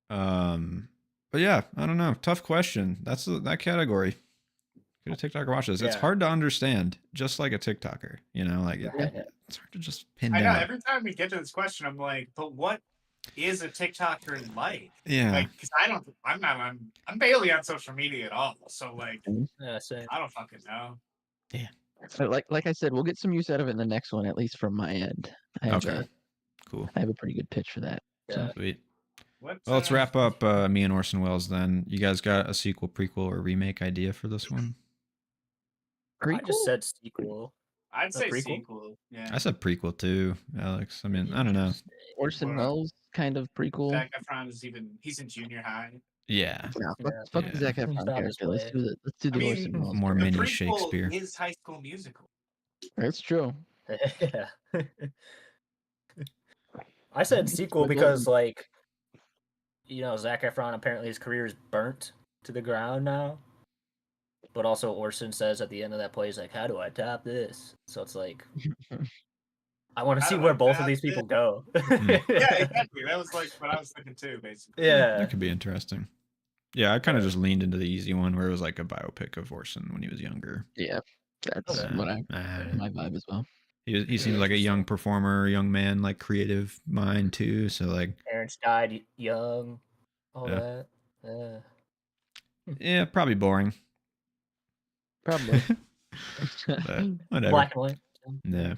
But yeah, I don't know. Tough question. That's that category. Could a TikToker watch this? It's Yeah. hard to understand, just like a TikToker. You know, like Right. it's hard to just pin I know. down. Every time we get to this question, I'm like, but what is a TikToker like? Yeah. Like, because I'm barely on social media at all. So like, Yeah, same. I don't fucking know. But like I said, we'll get some use out of it in the next one, at least from my end. Okay. Cool. I have a pretty good pitch for that. So Yeah. Sweet. What? Well, let's wrap up me and Orson Welles then. You guys got a sequel, prequel, or remake idea for this one? I just said sequel. I'd say prequel? sequel. Yeah. I said prequel too, Alex. I mean, I don't know. Orson Well, Welles kind of prequel. Zac Efron is he's in junior high. Yeah. No, Yeah. fuck Yeah. the Zac He's Efron not his character. Let's way. do the I Orson mean, Welles. More The mini prequel Shakespeare. is High School Musical. That's true. Yeah. I said sequel But because, like, Zac Efron, apparently his career is burnt to the ground now. But also Orson says at the end of that play, he's like, how do I top this? So it's like, I want to How see do where I both of top these people this? go. Yeah, exactly. That was like what I was thinking too, basically. Yeah. That could be interesting. Yeah, I kind of just leaned into the easy one where it was like a biopic of Orson when he was younger. Yeah, that's Okay. that's my vibe as well. He seems like a young performer, young man, like creative mind too. So like, Parents died young, all Yeah. that. Yeah. yeah, probably boring. Probably. But whatever. Black and white. Yeah.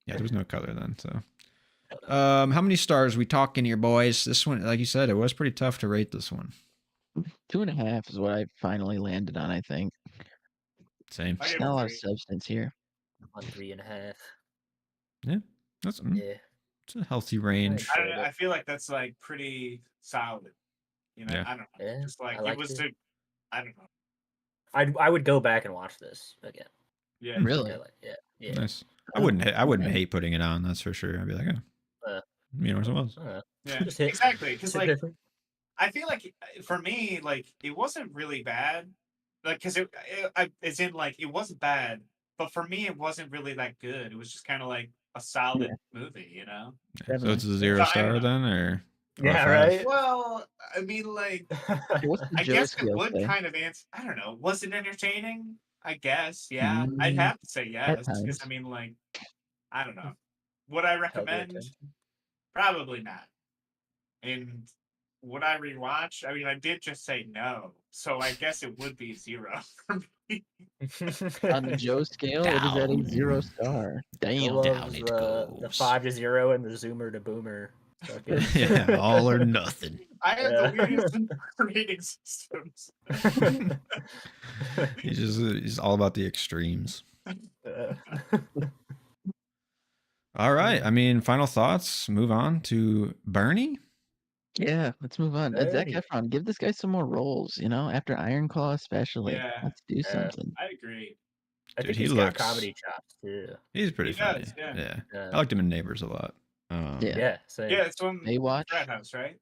Yeah, there was no color then. So, how many stars we talking here, boys? This one, like you said, it was pretty tough to rate this one. 2.5 is what I finally landed on. I think Same. I give not it a lot of 3. substance here. On 3.5. Yeah, that's Yeah. it's a healthy range. I don't know. I feel like that's like pretty solid. You know, Yeah. I don't know. Yeah, Just like I it liked was. it. I don't know. I would go back and watch this again. Yeah. Really? Yeah. Nice. I wouldn't hate putting it on. That's for sure. I'd be like, oh, what it was. Yeah. Just hit- Exactly. Because It's like different. I feel like for me, like it wasn't really bad. Like because it's in like it wasn't bad, but for me it wasn't really that good. It was just kind of like a solid movie, you know. So it's a 0 So I star don't know. then, or Yeah, 5? right? Well, I mean, like What's the I Joe guess it scale would say? kind of answer. I don't know. Was it entertaining? I guess. Yeah, I'd have to say yes. Because times. I mean, like, I don't know. Would I recommend? attention. Probably not. And would I rewatch? I mean, I did just say no, so I guess it would be 0 for me. On the Joe scale, it is at a 0-star. Joe Damn. loves Down it the goes. 5 to 0 and the zoomer to boomer. Yeah, all or nothing. I have the weirdest rating systems. He's all about the extremes. All right. I mean, final thoughts. Move on to Bernie. Yeah, let's move on. Zac Bernie. Efron, give this guy some more roles, after Iron Claw especially. Yeah. Let's do something. I agree. I Dude, think he's got comedy chops too. He's pretty funny. does, yeah. Yeah. I liked him in Neighbors a lot. Yeah. Same. Yeah, it's from Baywatch. Frat House, right?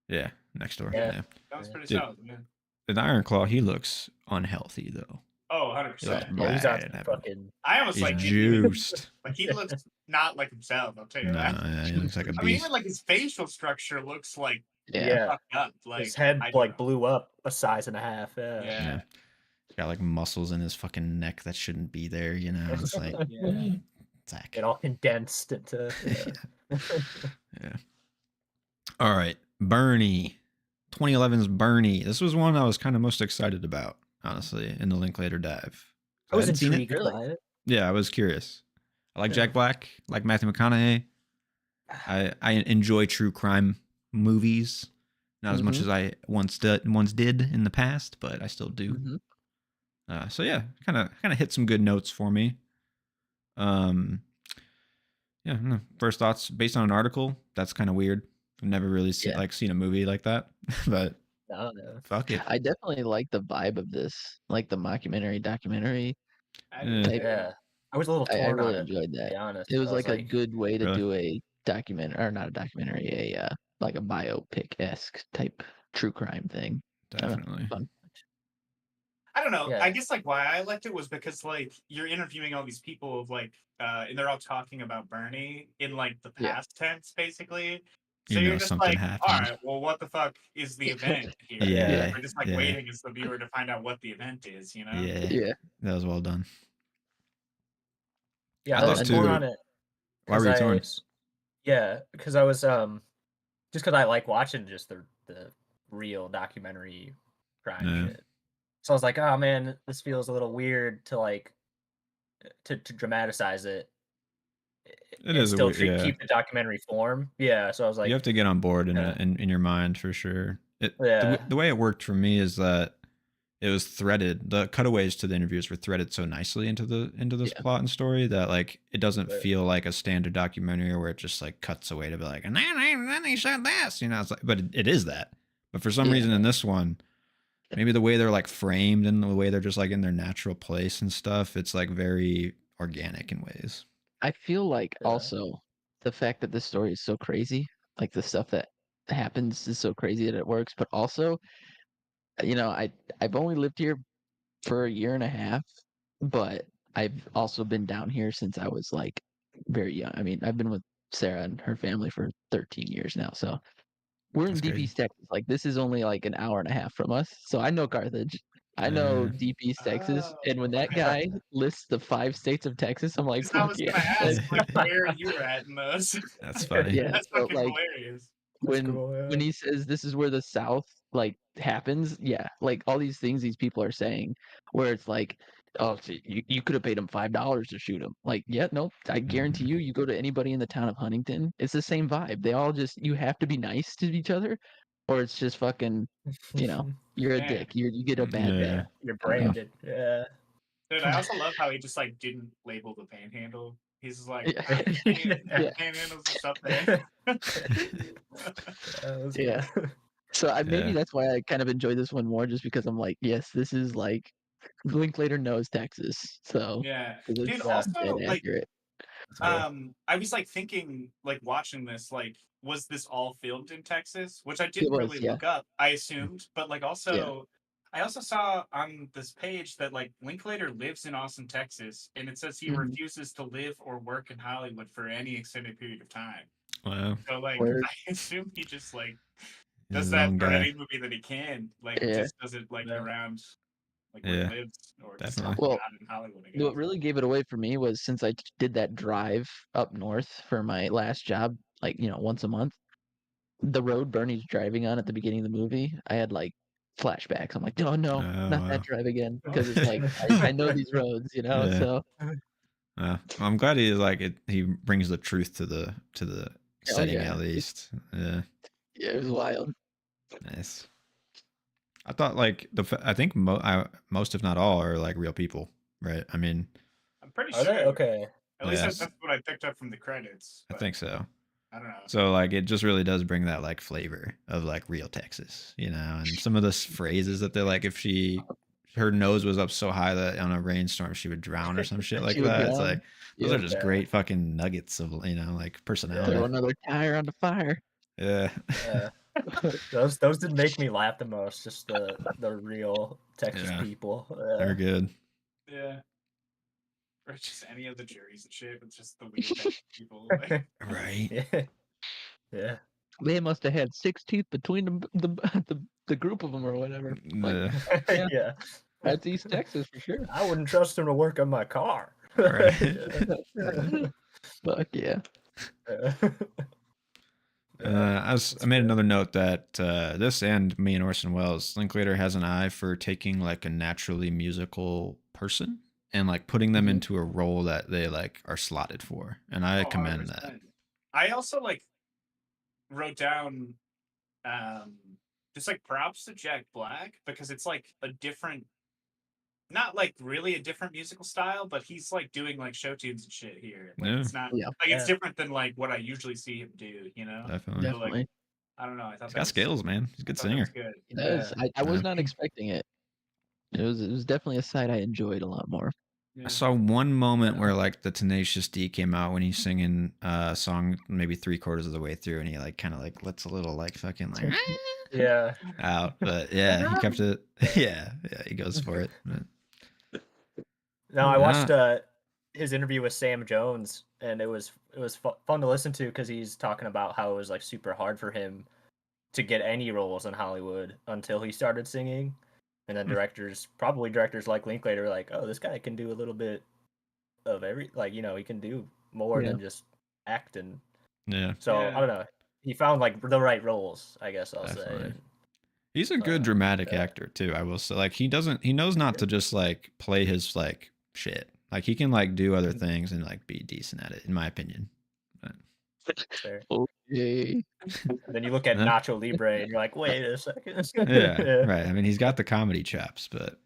Yeah, next door. Yeah. Yeah. That was pretty Dude. solid, man. In Iron Claw, he looks unhealthy though. Oh, He looks 100%. Yeah, he's on bad. some fucking. I almost He's like juiced. like he looks not like himself. I'll tell you No, that. yeah, he looks like a I mean, beast. even like his facial structure looks like Yeah. fucked up. Like His head I don't like know. blew up a size and a half. Yeah. Yeah. He's got like muscles in his fucking neck that shouldn't be there. It's like Yeah. Zach. It all condensed into. Yeah. All right, Bernie. 2011's Bernie. This was one I was kind of most excited about, honestly, in the Linklater dive. I was hadn't seen it. intrigued by it. Yeah, I was curious. I like Yeah. Jack Black, I like Matthew McConaughey. I enjoy true crime movies, not as much as I once did in the past, but I still do. So yeah, kind of hit some good notes for me. Yeah. First thoughts based on an article. That's kind of weird. I've never really seen a movie like that, but No. fuck it. I definitely like the vibe of this, like the documentary. Yeah. I was a little I torn really on it, enjoyed to that. be honest. It was I like a good way to Really? do a document, or not a documentary, like a biopic-esque type true crime thing. Definitely. Fun. I don't know. Yeah. I guess like why I liked it was because like you're interviewing all these people of like and they're all talking about Bernie in like the past tense basically. So You know you're just something like, happened. all right, well, what the fuck is the event here? Yeah, We're just like yeah. waiting as the viewer to find out what the event is, you know? Yeah, that was well done. Yeah, I I was thought torn too- on it. Why were you torn? Yeah, because I was just because I like watching just the real documentary crime Yeah. shit. So I was like, oh man, this feels a little weird to like to dramatize it. It and is a still weird- yeah. keep the documentary form. Yeah, so I was like, You have to get on board in Yeah. in your mind for sure. Yeah. The way it worked for me is that it was threaded. The cutaways to the interviews were threaded so nicely into this plot and story that like it doesn't Right. feel like a standard documentary where it just like cuts away to be like, and then he said this, it's like, but it is that. But for some reason in this one, maybe the way they're like framed and the way they're just like in their natural place and stuff, it's like very organic in ways. I feel like Yeah. also the fact that this story is so crazy, like the stuff that happens is so crazy that it works, but also, I've only lived here for a year and a half, but I've also been down here since I was like very young. I mean, I've been with Sarah and her family for 13 years now, so we're in That's Deep crazy. East Texas. Like this is only like an hour and a half from us, so I know Carthage. I know Deep East Texas, and when that guy lists the 5 states of Texas, I'm like, I fuck was yeah. gonna ask like where you were at in those. That's funny. Yeah, That's so, fucking like, hilarious. when he says this is where the South like happens, yeah, like all these things these people are saying, where it's like, oh, so you could have paid him $5 to shoot him. Like, yeah, no, I guarantee you go to anybody in the town of Huntington, it's the same vibe. They all just you have to be nice to each other, or it's just fucking, you're a Yeah. dick. You get a bad Yeah. bad. You're branded. Yeah. Dude, I also love how he just like didn't label the panhandle. He's just like, Yeah. panhandle's just up there. Yeah. So maybe Yeah. that's why I kind of enjoy this one more, just because I'm like, yes, this is like Linklater knows Texas, so Yeah. 'cause Dude, it's also dead like accurate. I was like thinking, like watching this, like, was this all filmed in Texas? Which I didn't was, really yeah. look up. I assumed, but like also, I also saw on this page that like Linklater lives in Austin, Texas, and it says he Mhm. refuses to live or work in Hollywood for any extended period of time. Wow. So like, Word. I assume he just like He's does his that own for guy. any movie that he can. Like, Yeah. just does it like Yeah. around like where Yeah, he lives, or just definitely. not Well, in Hollywood. I guess. what really gave it away for me was since I did that drive up north for my last job, like, once a month, the road Bernie's driving on at the beginning of the movie, I had like flashbacks. I'm like, oh no, not that drive again, because it's like I know these roads, Yeah. So well, I'm glad he like it. He brings the truth to the setting yeah. at least. Yeah. Yeah, it was wild. Nice. I thought like I think most if not all are like real people, right? I mean, I'm pretty Are sure. they? Okay. At least Yes. that's what I picked up from the credits. I think so. I don't know. So like it just really does bring that like flavor of like real Texas, you know, and some of the phrases that they're like if her nose was up so high that on a rainstorm she would drown or some shit like She would that. It's drown. like those Yeah. are just great fucking nuggets of like personality. Throw another tire on the fire. Yeah. Yeah. Those did make me laugh the most. Just the real Texas Yeah. people. They're good. Yeah. Or just any of the juries and shit. It's just the weird Texas people. Like. Right. Yeah. Yeah. They must have had 6 teeth between the group of them or whatever. Like, Yeah. yeah. That's East Texas for sure. I wouldn't trust him to work on my car. Right. Fuck yeah. I made another note that this and me and Orson Welles, Linklater has an eye for taking like a naturally musical person and like putting them into a role that they like are slotted for, and I commend 100%. that. I also like wrote down just like props to Jack Black because it's like a different, not like really a different musical style, but he's like doing like show tunes and shit here. Like it's not like it's different than like what I usually see him do, you know? Definitely. So, like, I don't know. I thought he's got skills, man. He's a good singer. Good. He does. I was not expecting it. It was definitely a side I enjoyed a lot more. I saw one moment where like the Tenacious D came out when he's singing a song maybe 3/4 of the way through, and he like kind of like lets a little like fucking like Yeah out, but yeah, he kept it. Yeah, he goes for it. No, I watched his interview with Sam Jones, and it was fun to listen to because he's talking about how it was like super hard for him to get any roles in Hollywood until he started singing. And then directors like Linklater were like, oh, this guy can do a little bit of he can do more than just act. And so I don't know. He found like the right roles, I guess I'll say. He's a good dramatic actor too. I will say, like he knows not to just like play his like shit. Like he can like do other things and like be decent at it, in my opinion. Okay. Then you look at Nacho Libre and you're like, wait a second. Yeah, right. I mean, he's got the comedy chops, but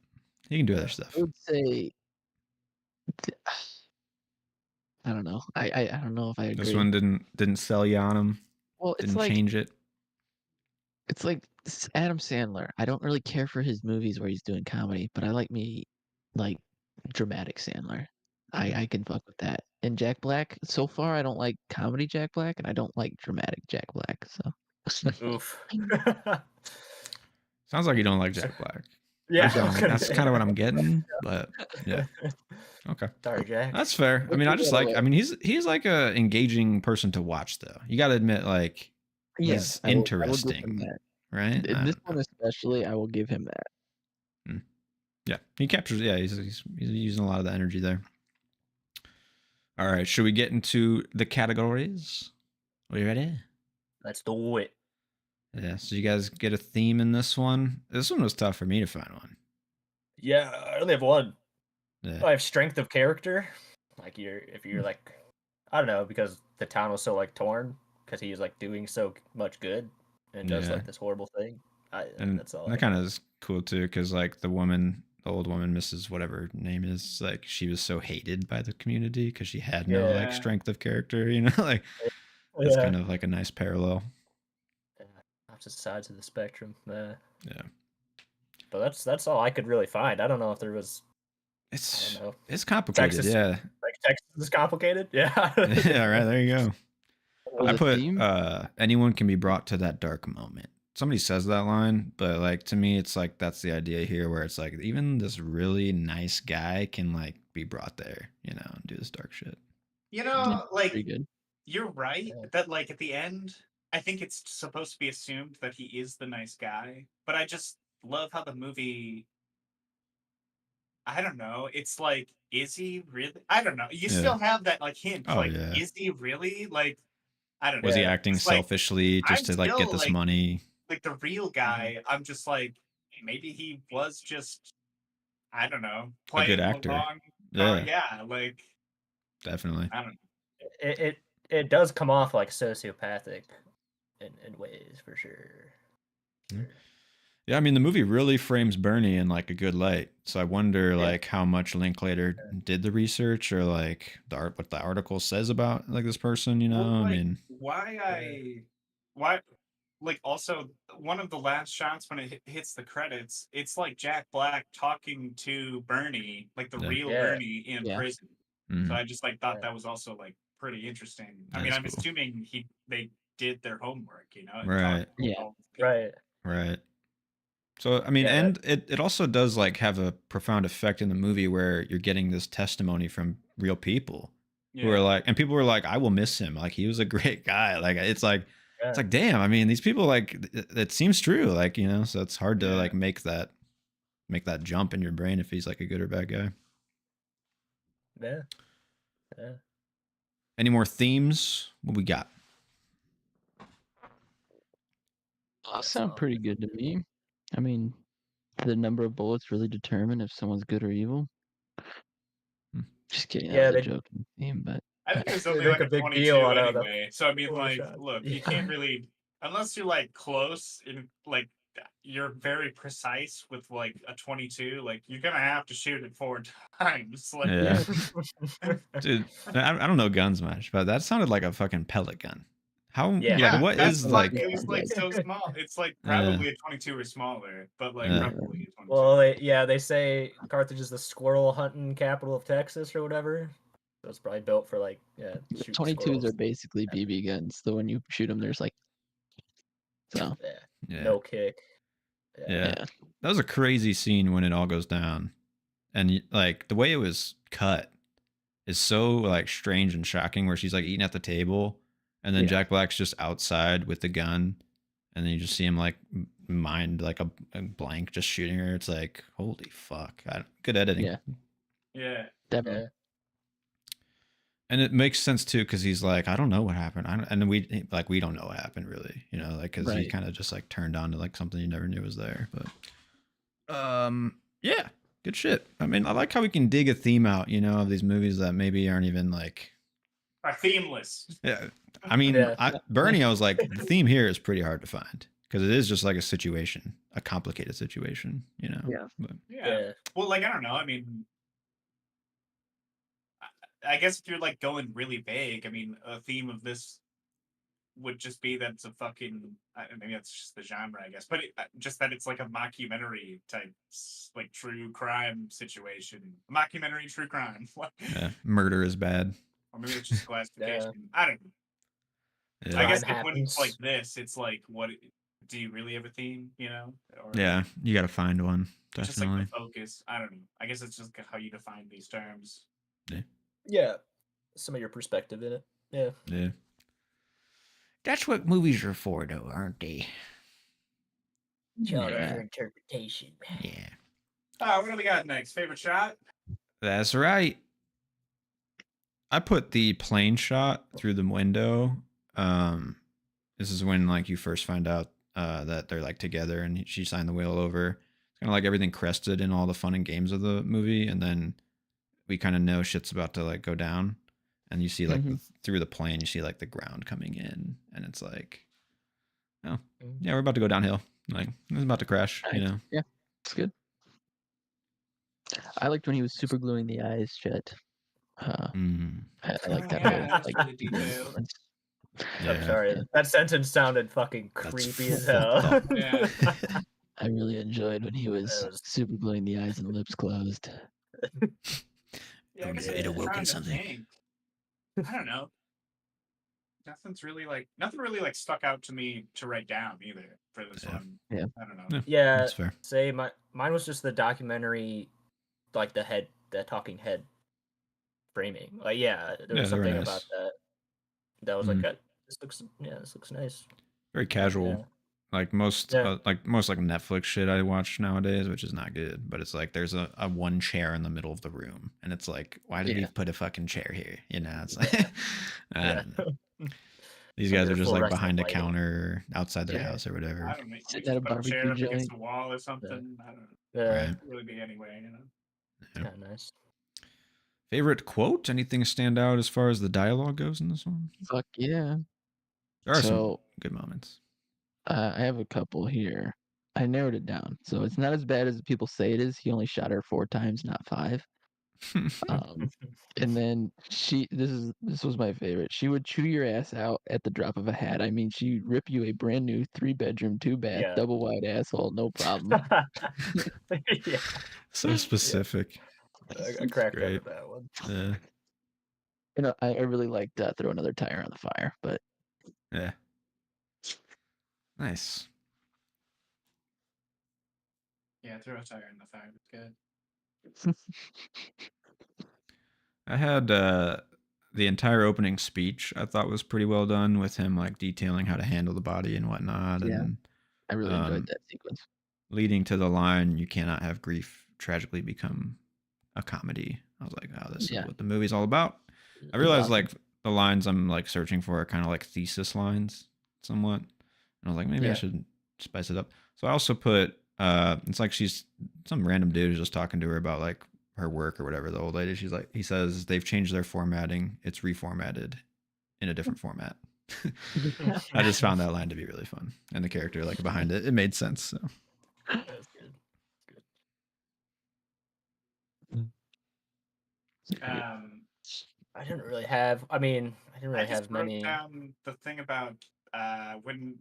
he can do other stuff. I would say, I don't know. I don't know if I agree. This one didn't sell you on him. Well, it's didn't like change it. It's like Adam Sandler. I don't really care for his movies where he's doing comedy, but I like dramatic Sandler. I can fuck with that. And Jack Black, so far I don't like comedy Jack Black, and I don't like dramatic Jack Black. So Oof. Sounds like you don't like Jack Black. Yeah, that's kind of what I'm getting. But yeah, okay. Sorry, Jack. That's fair. I mean, I mean, he's like a engaging person to watch, though. You got to admit, like, he's interesting, right? In this one especially, I will give him that. Yeah, he captures. Yeah, he's using a lot of the energy there. All right, should we get into the categories? Are you ready? Let's do it. Yeah, so you guys get a theme in this one. This one was tough for me to find one. Yeah, I only have one. Yeah. I have strength of character. Like if you're like, I don't know, because the town was so like torn because he was like doing so much good and does like this horrible thing. That's all. That kind of is cool too, because like the old woman, Mrs. whatever her name is, like she was so hated by the community because she had no like strength of character, you know, like it's kind of like a nice parallel. Opposite sides of the spectrum. Yeah. But that's all I could really find. I don't know if there was. It's complicated. Texas, like Texas is complicated. Yeah. Yeah. Right. There you go. I put anyone can be brought to that dark moment. Somebody says that line, but like to me, it's like that's the idea here, where it's like even this really nice guy can like be brought there, you know, and do this dark shit. You know, like you're right that like at the end, I think it's supposed to be assumed that he is the nice guy, but I just love how the movie. I don't know. It's like, is he really? I don't know. You still have that like hint. Is he really like? I don't know. Was he acting It's like, selfishly just I'm to like get still, this like money? the real guy, I'm just like, maybe he was just, I don't know, A good playing actor. along. Yeah, Yeah, like, definitely. I don't know. It does come off like sociopathic in ways for sure. Yeah, I mean the movie really frames Bernie in like a good light. So I wonder like how much Linklater did the research or like the art what the article says about like this person, you know? Well, I like, mean, why like also one of the last shots when it hits the credits, it's like Jack Black talking to Bernie, like the real Yeah. Bernie in prison. So I just like thought that was also like pretty interesting. I mean, That's I'm cool. assuming they did their homework, you know, and Right. talked to all the people. Right. Right. So I mean, Yeah, and it also does like have a profound effect in the movie where you're getting this testimony from real people who are like, and people were like, I will miss him. Like he was a great guy. Like it's like damn. I mean, these people like it seems true. Like you know, so it's hard to like make that jump in your brain if he's like a good or bad guy. Yeah. Yeah. Any more themes? What we got? All sound pretty good to me. I mean, the number of bullets really determine if someone's good or evil. Just kidding. That was a joking theme, but I think there's only make like a a big 22 deal out of anyway. So I mean, four like, shots. look, you can't really, unless you're like close in, like, you're very precise with like a 22. Like, you're gonna have to shoot it 4 times. Like, Yeah, dude, I don't know guns much, but that sounded like a fucking pellet gun. How? Yeah. What that's is like, like? it was like so small. It's like probably a 22 or smaller, but like probably a 22. Well, they say Carthage is the squirrel hunting capital of Texas or whatever. So it's probably built for like shooting 22s squirrels. are basically BB guns. So when you shoot them, there's like no kick. Yeah. That was a crazy scene when it all goes down, and like the way it was cut is so like strange and shocking. Where she's like eating at the table, and then Jack Black's just outside with the gun, and then you just see him like mind like a blank just shooting her. It's like holy fuck, good editing. Yeah, definitely. And it makes sense too because he's like, I don't know what happened, and we don't know what happened really, you know, like because he kind of just like turned on to like something you never knew was there. But yeah, good shit. I mean, I like how we can dig a theme out, you know, of these movies that maybe aren't even like are themeless. Yeah, I mean, Bernie, I was like, the theme here is pretty hard to find because it is just like a situation, a complicated situation, you know. Yeah. Well, like I don't know. I mean, I guess if you're like going really vague, I mean, a theme of this would just be that it's a fucking, maybe that's just the genre, I guess, but just that it's like a mockumentary type, like true crime situation. Mockumentary true crime. Murder is bad. Or maybe it's just classification. I don't know. I guess when it's like this, it's like, what do you really have a theme, you know? Or, you got to find one. Definitely. Just like the focus. I don't know. I guess it's just how you define these terms. Yeah. Some of your perspective in it. Yeah. That's what movies are for, though, aren't they? Your interpretation. Yeah. What do we got next? Favorite shot? That's right. I put the plane shot through the window. This is when like you first find out that they're like together and she signed the whale over. It's kind of like everything crested in all the fun and games of the movie, and then we kind of know shit's about to like go down, and you see like through the plane, you see like the ground coming in, and it's like, oh yeah, we're about to go downhill. Like it's about to crash, you know. Yeah, it's good. I liked when he was super gluing the eyes shut. I like that whole like detail. I'm sorry. That sentence sounded fucking creepy as hell. Yeah. I really enjoyed when he was super gluing the eyes and lips closed. Yeah, it awoken something. I don't know. Nothing really like stuck out to me to write down either for this one. Yeah. I don't know. Yeah. That's fair. Say mine was just the documentary, like the talking head framing. Like there was something nice. about that. That was like this looks nice. Very casual. Yeah. Like most Netflix shit I watch nowadays, which is not good, but it's like there's a one chair in the middle of the room, and it's like, why did he put a fucking chair here? You know, it's like I don't know. These Like guys the are just like fluorescent behind a lighting. counter outside their Yeah. house or whatever. I don't know. You Sitting just at a put a chair barbecue up against joint. the wall or something. I don't know. Yeah, Right. Really be anyway, you know. it's kind of nice. Favorite quote? Anything stand out as far as the dialogue goes in this one? Fuck yeah. There are some So good moments. I have a couple here. I narrowed it down, so it's not as bad as people say it is. He only shot her 4 times, not 5. And then this was my favorite. She would chew your ass out at the drop of a hat. I mean, she'd rip you a brand new 3-bedroom, 2-bath, Yeah. double wide asshole, no problem. Yeah, So specific. I cracked up Great. at that one. Yeah. You know, I really liked Throw Another Tire on the Fire, but Yeah. Nice. Yeah, throw a tire in the fire. It's good. I had the entire opening speech I thought was pretty well done with him like detailing how to handle the body and whatnot. Yeah. And I really enjoyed that sequence. leading to the line, "You cannot have grief tragically become a comedy." I was like, oh, this is what the movie's all about. I realized awesome. like the lines I'm like searching for are kind of like thesis lines somewhat. And I was like, maybe I should spice it up. So I also put it's like she's some random dude who's just talking to her about like her work or whatever. The old lady, she's like, he says they've changed their formatting. It's reformatted in a different format. I just found that line to be really fun, and the character like behind it made sense. So That's good. I didn't really have. I mean, I didn't really I just have wrote many. down the thing about when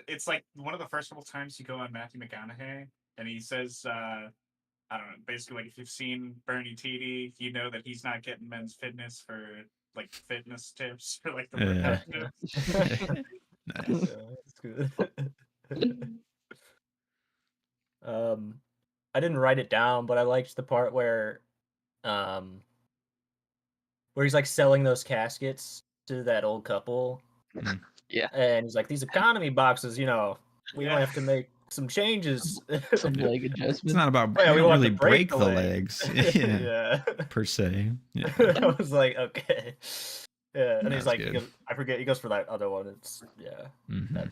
it's like one of the first couple times you go on Matthew McConaughey and he says I don't know, basically like if you've seen Bernie TD, you know that he's not getting men's fitness for like fitness tips or like the workout tips. Nice. That's good. I didn't write it down, but I liked the part where he's like selling those caskets to that old couple. Yeah. And he's like, these economy boxes, you know, we don't have to make some changes. Some leg adjustments. It's not about Yeah, we we don't want to really break break the legs. Yeah. Per se. Yeah. I was like, okay. Yeah. And he's like, good. I forget, he goes for that other one. It's Mhm. that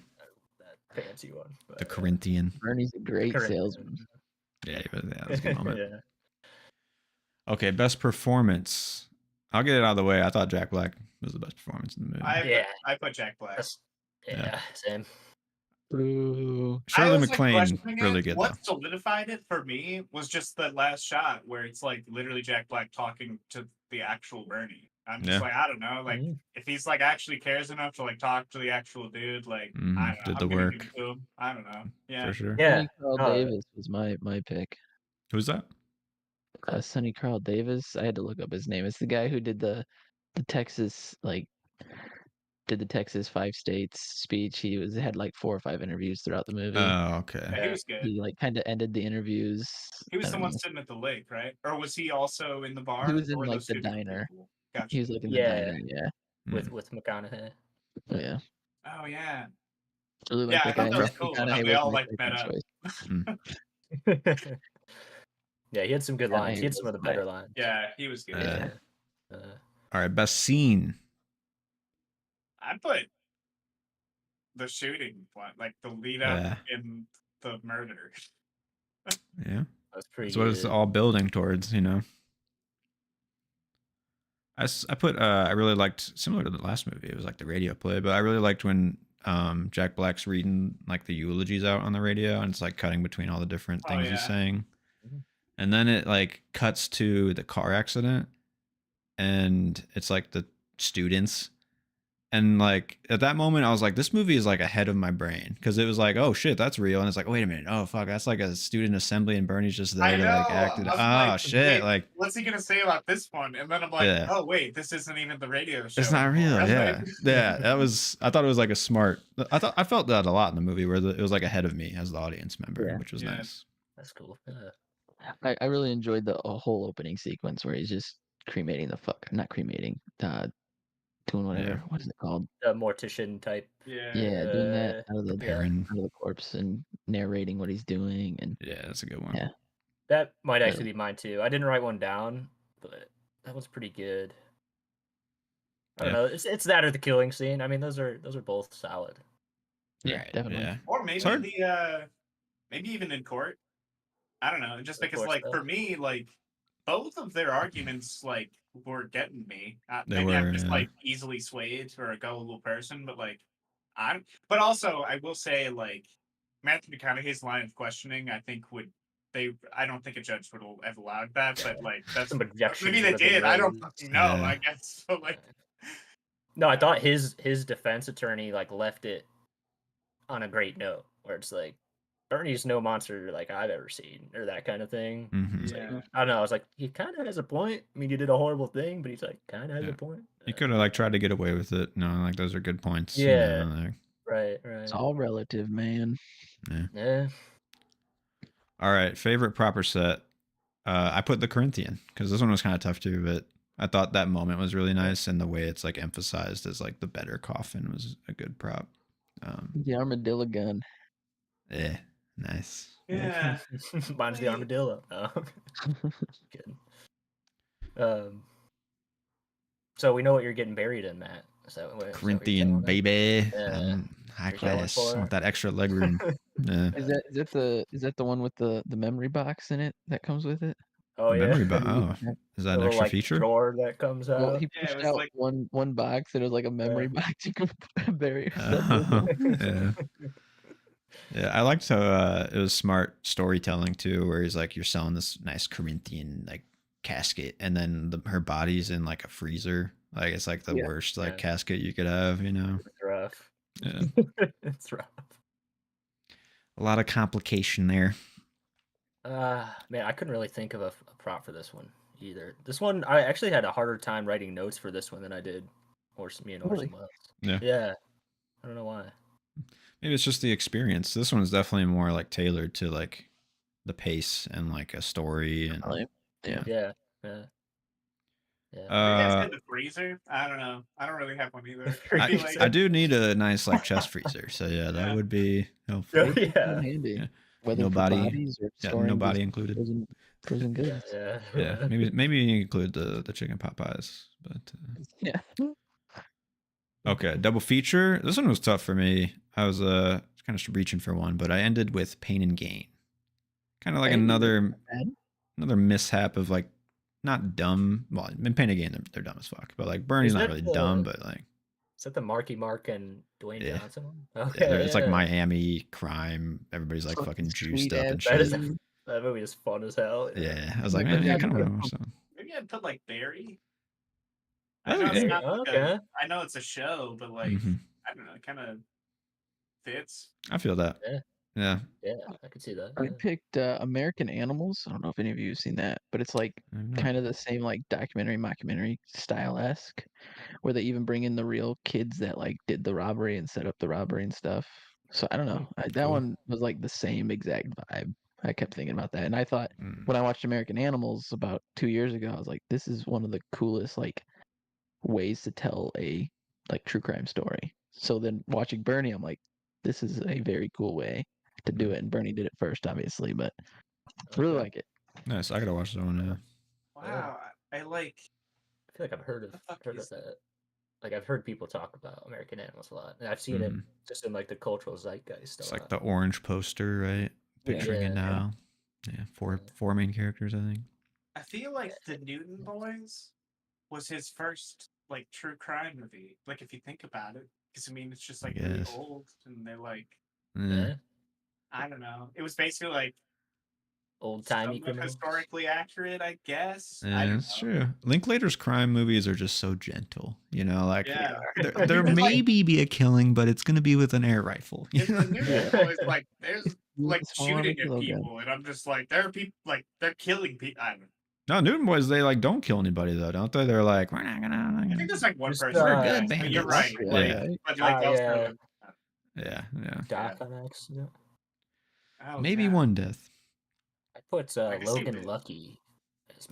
fancy one. But, The Corinthian. Bernie's a great salesman. Yeah, that was a good moment. Yeah. Okay, best performance. I'll get it out of the way. I thought Jack Black was the best performance in the movie. I put Jack Black. Same. Ooh. Shirley MacLaine really good What though. solidified it for me was just the last shot where it's like literally Jack Black talking to the actual Bernie. I'm just like, I don't know, like if he's like actually cares enough to like talk to the actual dude, like I don't know, did the I'm gonna work. give it to him. I don't know. Yeah, For sure. Yeah. Sonny Carl Davis was my pick. Who's that? Sonny Carl Davis. I had to look up his name. It's the guy who did the Texas did the Texas 5 states speech. He had like 4 or 5 interviews throughout the movie. Oh, okay. Yeah, he was good. He like kind of ended the interviews. He was the one sitting at the lake, right? Or was he also in the bar? He was in or like those the two different diner. people? Gotcha. He was like in the diner, With McConaughey. Oh yeah. Oh yeah. Really like I that guy. thought that was cool. How they all like met up. Yeah, he had some good lines. He had some of the better lines. Yeah, he was good. All right, best scene. I put the shooting one, like the lead up in the murder. Yeah, that's pretty. That's what it's all building towards, you know. I put I really liked, similar to the last movie, it was like the radio play, but I really liked when Jack Black's reading like the eulogies out on the radio, and it's like cutting between all the different things he's saying, and then it like cuts to the car accident, and it's like the students. And like at that moment, I was like, this movie is like ahead of my brain, because it was like, oh shit, that's real. And it's like, wait a minute, oh fuck, that's like a student assembly, and Bernie's just there to like act it. Oh shit, like what's he gonna say about this one? And then I'm like, oh wait, this isn't even the radio show. It's not real. Yeah, that was. I thought it was like a smart. I felt that a lot in the movie, where it was like ahead of me as the audience member, which was nice. That's cool. I really enjoyed the whole opening sequence where he's just cremating not cremating, doing whatever. What is it called? A mortician type. Yeah, doing that out of the corpse and narrating what he's doing, and that's a good one. Yeah, that might actually be mine too. I didn't write one down, but that was pretty good. I don't know. It's that or the killing scene. I mean, those are both solid. Yeah, Right, definitely. yeah. Or maybe maybe even in court. I don't know. Just because, like, for me, like, both of their arguments, like, were getting me. Maybe I'm just like easily swayed or a gullible person, but like, But also, I will say, like, Matthew McConaughey's line of questioning, I think I don't think a judge would have allowed that, but like, that's maybe they did. I don't fucking know. I guess so. Like, no, I thought his defense attorney like left it on a great note, where it's like, Bernie's no monster like I've ever seen, or that kind of thing. Mm-hmm. Like, I don't know. I was like, he kind of has a point. I mean, you did a horrible thing, but he's like, kind of has a point. You could have like tried to get away with it. No, like those are good points. Yeah. You know, like, Right. It's all relative, man. Yeah. All right, favorite proper set. I put the Corinthian because this one was kind of tough too, but I thought that moment was really nice, and the way it's like emphasized as like the better coffin was a good prop. The armadillo gun. Yeah, nice. Yeah. Mine's the armadillo. No. Kidding. So we know what you're getting buried in, Matt. Corinthian, baby. Yeah. High class. I want that extra leg room. Yeah. Is that the one with the memory box in it that comes with it? Oh yeah. Memory box. Oh, is that an extra like, feature? drawer that comes out. Well, he pushed out like one box, and it was like a memory box you could bury yourself yeah. Yeah, I liked how it was smart storytelling too, where he's like, you're selling this nice Corinthian like casket, and then her body's in like a freezer. Like it's like the worst like casket you could have, you know. It's rough. Yeah. It's rough. A lot of complication there. Man, I couldn't really think of a prop for this one either. This one, I actually had a harder time writing notes for this one than I did me and Orson Welles. Yeah. I don't know why. Maybe it's just the experience. This one is definitely more like tailored to like the pace and like a story and Yeah. You guys did the freezer? I don't know. I don't really have one either. I do need a nice like chest freezer, so that would be helpful. Yeah. Handy. Whether no body, no body included. Frozen goods. Yeah. Maybe include the chicken pot pies, but Okay, double feature. This one was tough for me. I was kind of reaching for one, but I ended with Pain and Gain. Kind of like another mishap of like not dumb. Well, in Pain and Gain they're dumb as fuck, but like Bernie's not really dumb, but like. Is that the Marky Mark and Dwayne Johnson one? Okay, it's like Miami crime. Everybody's like fucking juiced up and shit. That movie is fun as hell. Yeah, I was like, man, I kind of want to watch that. Maybe I'd put like Barry. I know it's not like I know it's a show, but like I don't know, it kind of fits. I feel that. Yeah, I could see that. I picked American Animals. I don't know if any of you have seen that, but it's like kind of the same like documentary, mockumentary style-esque, where they even bring in the real kids that like did the robbery and set up the robbery and stuff. So I don't know. That one was like the same exact vibe. I kept thinking about that, and I thought when I watched American Animals about 2 years ago, I was like, this is one of the coolest like ways to tell a like true crime story. So then watching Bernie, I'm like, this is a very cool way to do it, and Bernie did it first, obviously, but I really like it. Nice. I gotta watch that one now. Wow, I feel like I've heard of that. Like I've heard people talk about American Animals a lot, and I've seen it just in like the cultural zeitgeist. It's like the orange poster, right? Picturing it now. Yeah, four main characters, I think. I feel like the Newton Boys was his first like true crime movie. Like if you think about it, because I mean it's just like really old, and they're like, I don't know. It was basically like old-timey criminals. Historically accurate, I guess. Yeah, that's true. Linklater's crime movies are just so gentle, you know. Like there maybe be a killing, but it's gonna be with an air rifle. You know? Like there's like shooting at people, and I'm just like, there are people like they're killing people. I don't know. No, Newton Boys, they like don't kill anybody though, don't they? They're like, we're not gonna. I think there's like one person. We're good bandits. You're right. But like yeah. Doc on accident. Maybe one death. I put Logan Lucky.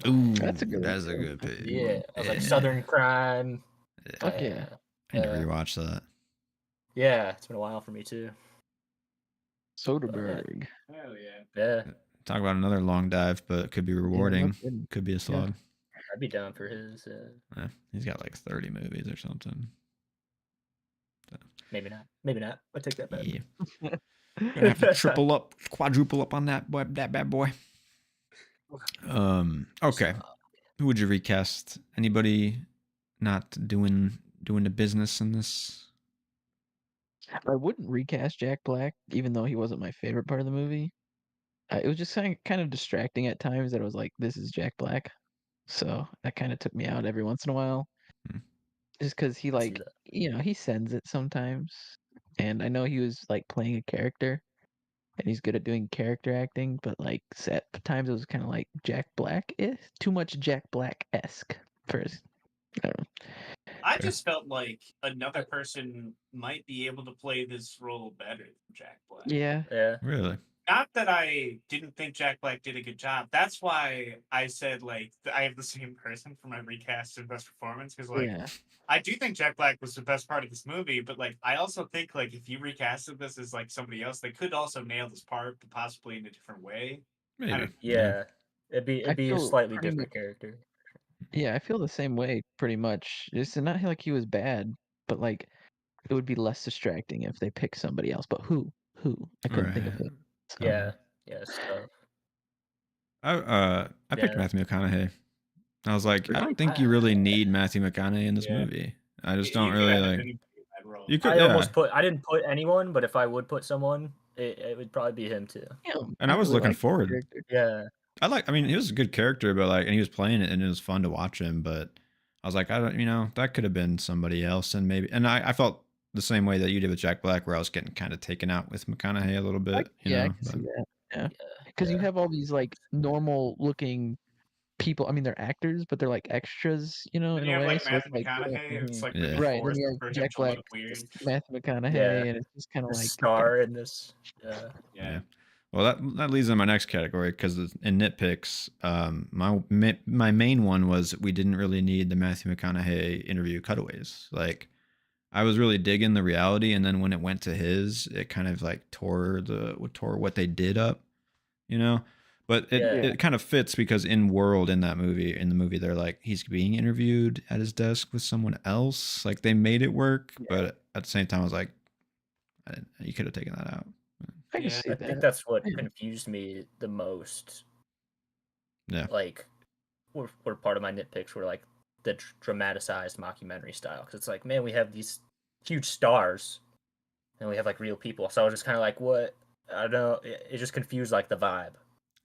Ooh, that's a good pick. Yeah, I was like Southern crime. Fuck yeah. I need to rewatch that. Yeah, it's been a while for me too. Soderbergh. Hell yeah. Yeah. Talk about another long dive, but it could be rewarding. Could be a slog. I'd be down for his. He's got like 30 movies or something. So, maybe not. Maybe not. I take that back. Yeah. Gonna have to triple up, quadruple up on that boy, that bad boy. Okay. Who would you recast? Anybody not doing the business in this? I wouldn't recast Jack Black, even though he wasn't my favorite part of the movie. It was just kind of distracting at times that I was like, this is Jack Black. So that kind of took me out every once in a while. Hmm. Just because he See that. he sends it sometimes. And I know he was like playing a character and he's good at doing character acting, but like at times it was kind of like Jack Black is too much Jack Black-esque for his, I don't know. I just felt like another person might be able to play this role better than Jack Black. Yeah. Yeah. Really? Not that I didn't think Jack Black did a good job. That's why I said like I have the same person for my recast and best performance because like Yeah. I do think Jack Black was the best part of this movie, but like I also think like if you recasted this as like somebody else, they could also nail this part, but possibly in a different way. Maybe. Yeah. It'd I be a feel slightly pretty different character. Yeah, I feel the same way pretty much. It's not like he was bad, but like it would be less distracting if they picked somebody else. But who? Who? I couldn't think of Right. it. So, Yeah. Yeah. Stuff. I picked Yeah. Matthew McConaughey. I was like, I Really? don't think you really need Matthew McConaughey in this movie. I just don't You could really have like. anybody in that role. You could, I yeah. almost put. I didn't put anyone, but if I would put someone, it would probably be him too. yeah, And I was really looking liked the forward. character. Yeah. I mean, he was a good character, but like, and he was playing it, and it was fun to watch him. But I was like, I don't, that could have been somebody else, and maybe, and I felt the same way that you did with Jack Black, where I was getting kind of taken out with McConaughey a little bit, Yeah, I know. can see But, that. Yeah, Yeah. because you Yeah. have all these like normal looking people. I mean, they're actors, but they're like extras, Then in you a have way. like So it's Matthew like McConaughey. It's like Yeah. really right. Then forced you have for him Jack to Black, look weird. Matthew McConaughey, Yeah. and it's just kind of The like star in this. Yeah. Yeah. Well, that leads to my next category because in nitpicks, my main one was we didn't really need the Matthew McConaughey interview cutaways. Like, I was really digging the reality, and then when it went to his, it kind of like tore what they did up, But it kind of fits because in the movie, they're like he's being interviewed at his desk with someone else. Like they made it work, but at the same time, I was like, you could have taken that out. I can see I that. think that's what Yeah. confused me the most. Yeah. Like, were part of my nitpicks were like the dramatized mockumentary style, because it's like, man, we have these huge stars, and we have like real people. So I was just kind of like, what? I don't know. It just confused like the vibe.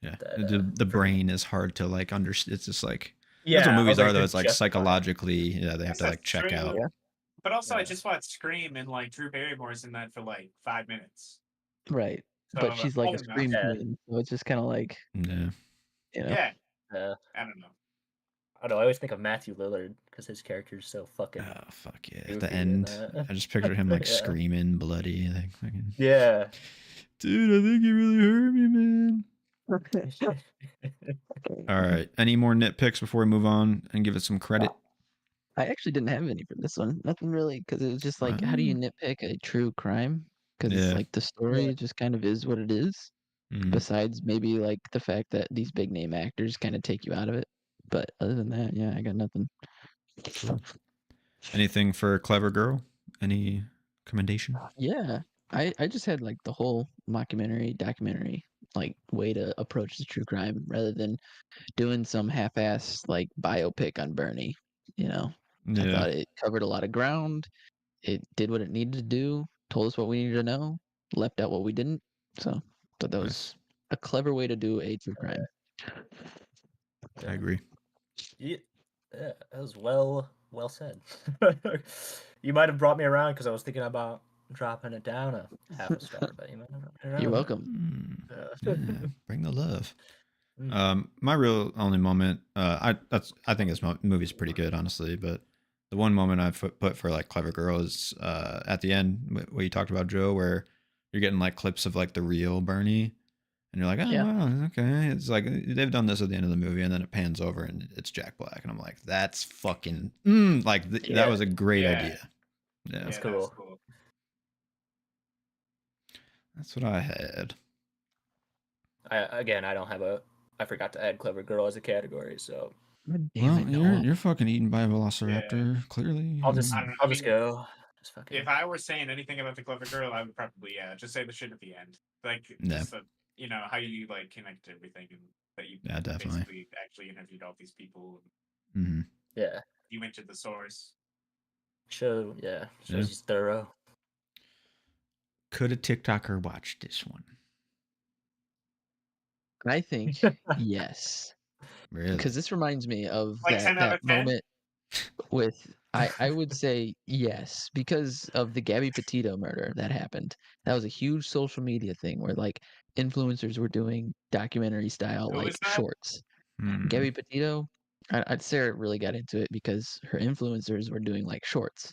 Yeah, That, the brain is hard to like understand. It's just like Yeah, that's what I movies was like, are though. they're It's like just fine. psychologically, they have to like That's check true. out. Yeah. But also, I Yeah. just watched Scream, and like Drew Barrymore's in that for like 5 minutes. Right. So, But she's like a old enough. scream Yeah. queen, so it's just kind of like, Yeah. Yeah, Yeah. I don't know. I don't know. I always think of Matthew Lillard because his character is so fucking. Oh fuck yeah! At goofy the in end, that. I just pictured him like Yeah. screaming, bloody, like fucking. Yeah. Dude, I think you really hurt me, man. All right. Any more nitpicks before we move on and give it some credit? I actually didn't have any for this one. Nothing really, because it was just like, how do you nitpick a true crime? Because it's Yeah. like the story just kind of is what it is. Mhm. Besides maybe like the fact that these big name actors kind of take you out of it. But other than that, yeah, I got nothing. Cool. Anything for Clever Girl? Any commendation? Yeah, I just had like the whole documentary like way to approach the true crime rather than doing some half-ass like biopic on Bernie. I Yeah. thought it covered a lot of ground. It did what it needed to do, told us what we needed to know, left out what we didn't. So, but that Nice. was a clever way to do a true crime. I agree. Yeah, that was well said. You might have brought me around because I was thinking about dropping it down a half a star, but you might have brought me around. You're welcome. Yeah, bring the love. Mm. My real only moment, I think this movie's pretty good, honestly, but the one moment I put for like Clever Girl is at the end, what you talked about, Joe, where you're getting like clips of like the real Bernie, and you're like, oh Yeah. wow, okay. It's like they've done this at the end of the movie, and then it pans over and it's Jack Black, and I'm like, that's fucking that was a great idea. Yeah, That's That cool. was cool. that's what I had. I don't have I forgot to add Clever Girl as a category, so Damn Well, it, Noah. you're fucking eaten by a velociraptor, clearly. I'll just I don't know. I'll just go. Just fucking. If I were saying anything about the clever girl, I would probably just say the shit at the end, like just the how you like connect everything and that you definitely basically actually interviewed all these people. Mm-hmm. Yeah. You went to the source. Shows he's thorough. Could a TikToker watch this one? I think yes. Really? Because this reminds me of Like 10 out that of 10? moment with I would say yes, because of the Gabby Petito murder that happened. That was a huge social media thing where like influencers were doing documentary style Who like was that? shorts. Hmm. Gabby Petito, Sarah really got into it because her influencers were doing like shorts,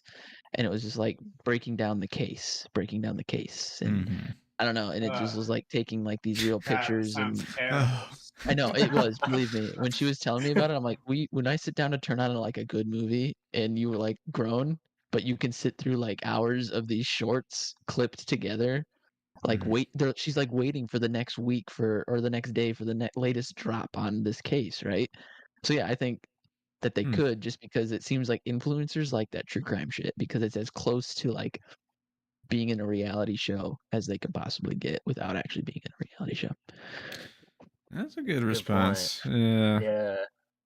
and it was just like breaking down the case, and Mhm. I don't know, and it just was like taking like these real God, that pictures sounds and terrible. I know it was, believe me. When she was telling me about it, I'm like, when I sit down to turn on like a good movie and you were like grown, but you can sit through like hours of these shorts clipped together, like Mhm. she's like waiting for the next week or the next day for the latest drop on this case, right? So yeah, I think that they could, just because it seems like influencers like that true crime shit because it's as close to like being in a reality show as they could possibly get without actually being in a reality show. That's a good Good response. point. Yeah. Yeah.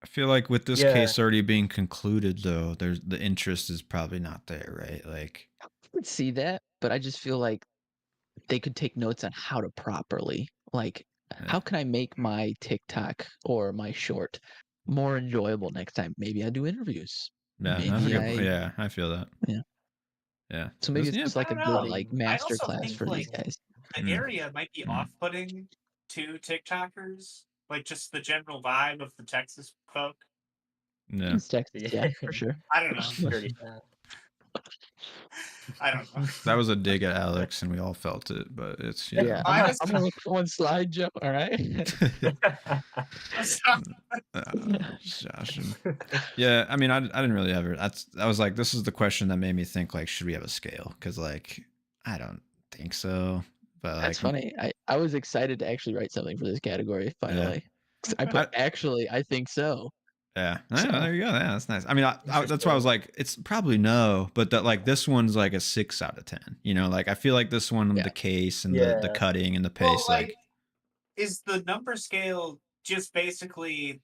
I feel like with this Yeah. case already being concluded, though, there's the interest is probably not there, right? Like, I could see that, but I just feel like they could take notes on how to properly, like, how can I make my TikTok or my short more enjoyable next time? Maybe I do interviews. yeah, that's a Maybe good point. Yeah, I feel that. yeah. Yeah. So maybe it's Yeah. just I like a don't good know. like I master also class think for these like guys. the area might be off-putting to TikTokers, like just the general vibe of the Texas folk. Yeah. It's Texas, yeah, for sure. I don't know. Dirty sad. I don't know. That was a dig at Alex, and we all felt it, but it's Yeah, I was I'm gonna look for one slide, Joe. All right. Josh. Yeah, I mean, I didn't really ever. I was like, this is the question that made me think like, should we have a scale? Because like, I don't think so. But like, That's funny. I was excited to actually write something for this category finally. 'Cause I put actually, I think so. Yeah, So- there you go. Yeah, that's nice. I mean, that's why I was like, it's probably no, but that like this one's like a 6 out of 10. You know, like I feel like this one, Yeah. the case and the Yeah. cutting and the Well, pace, like, is the number scale just basically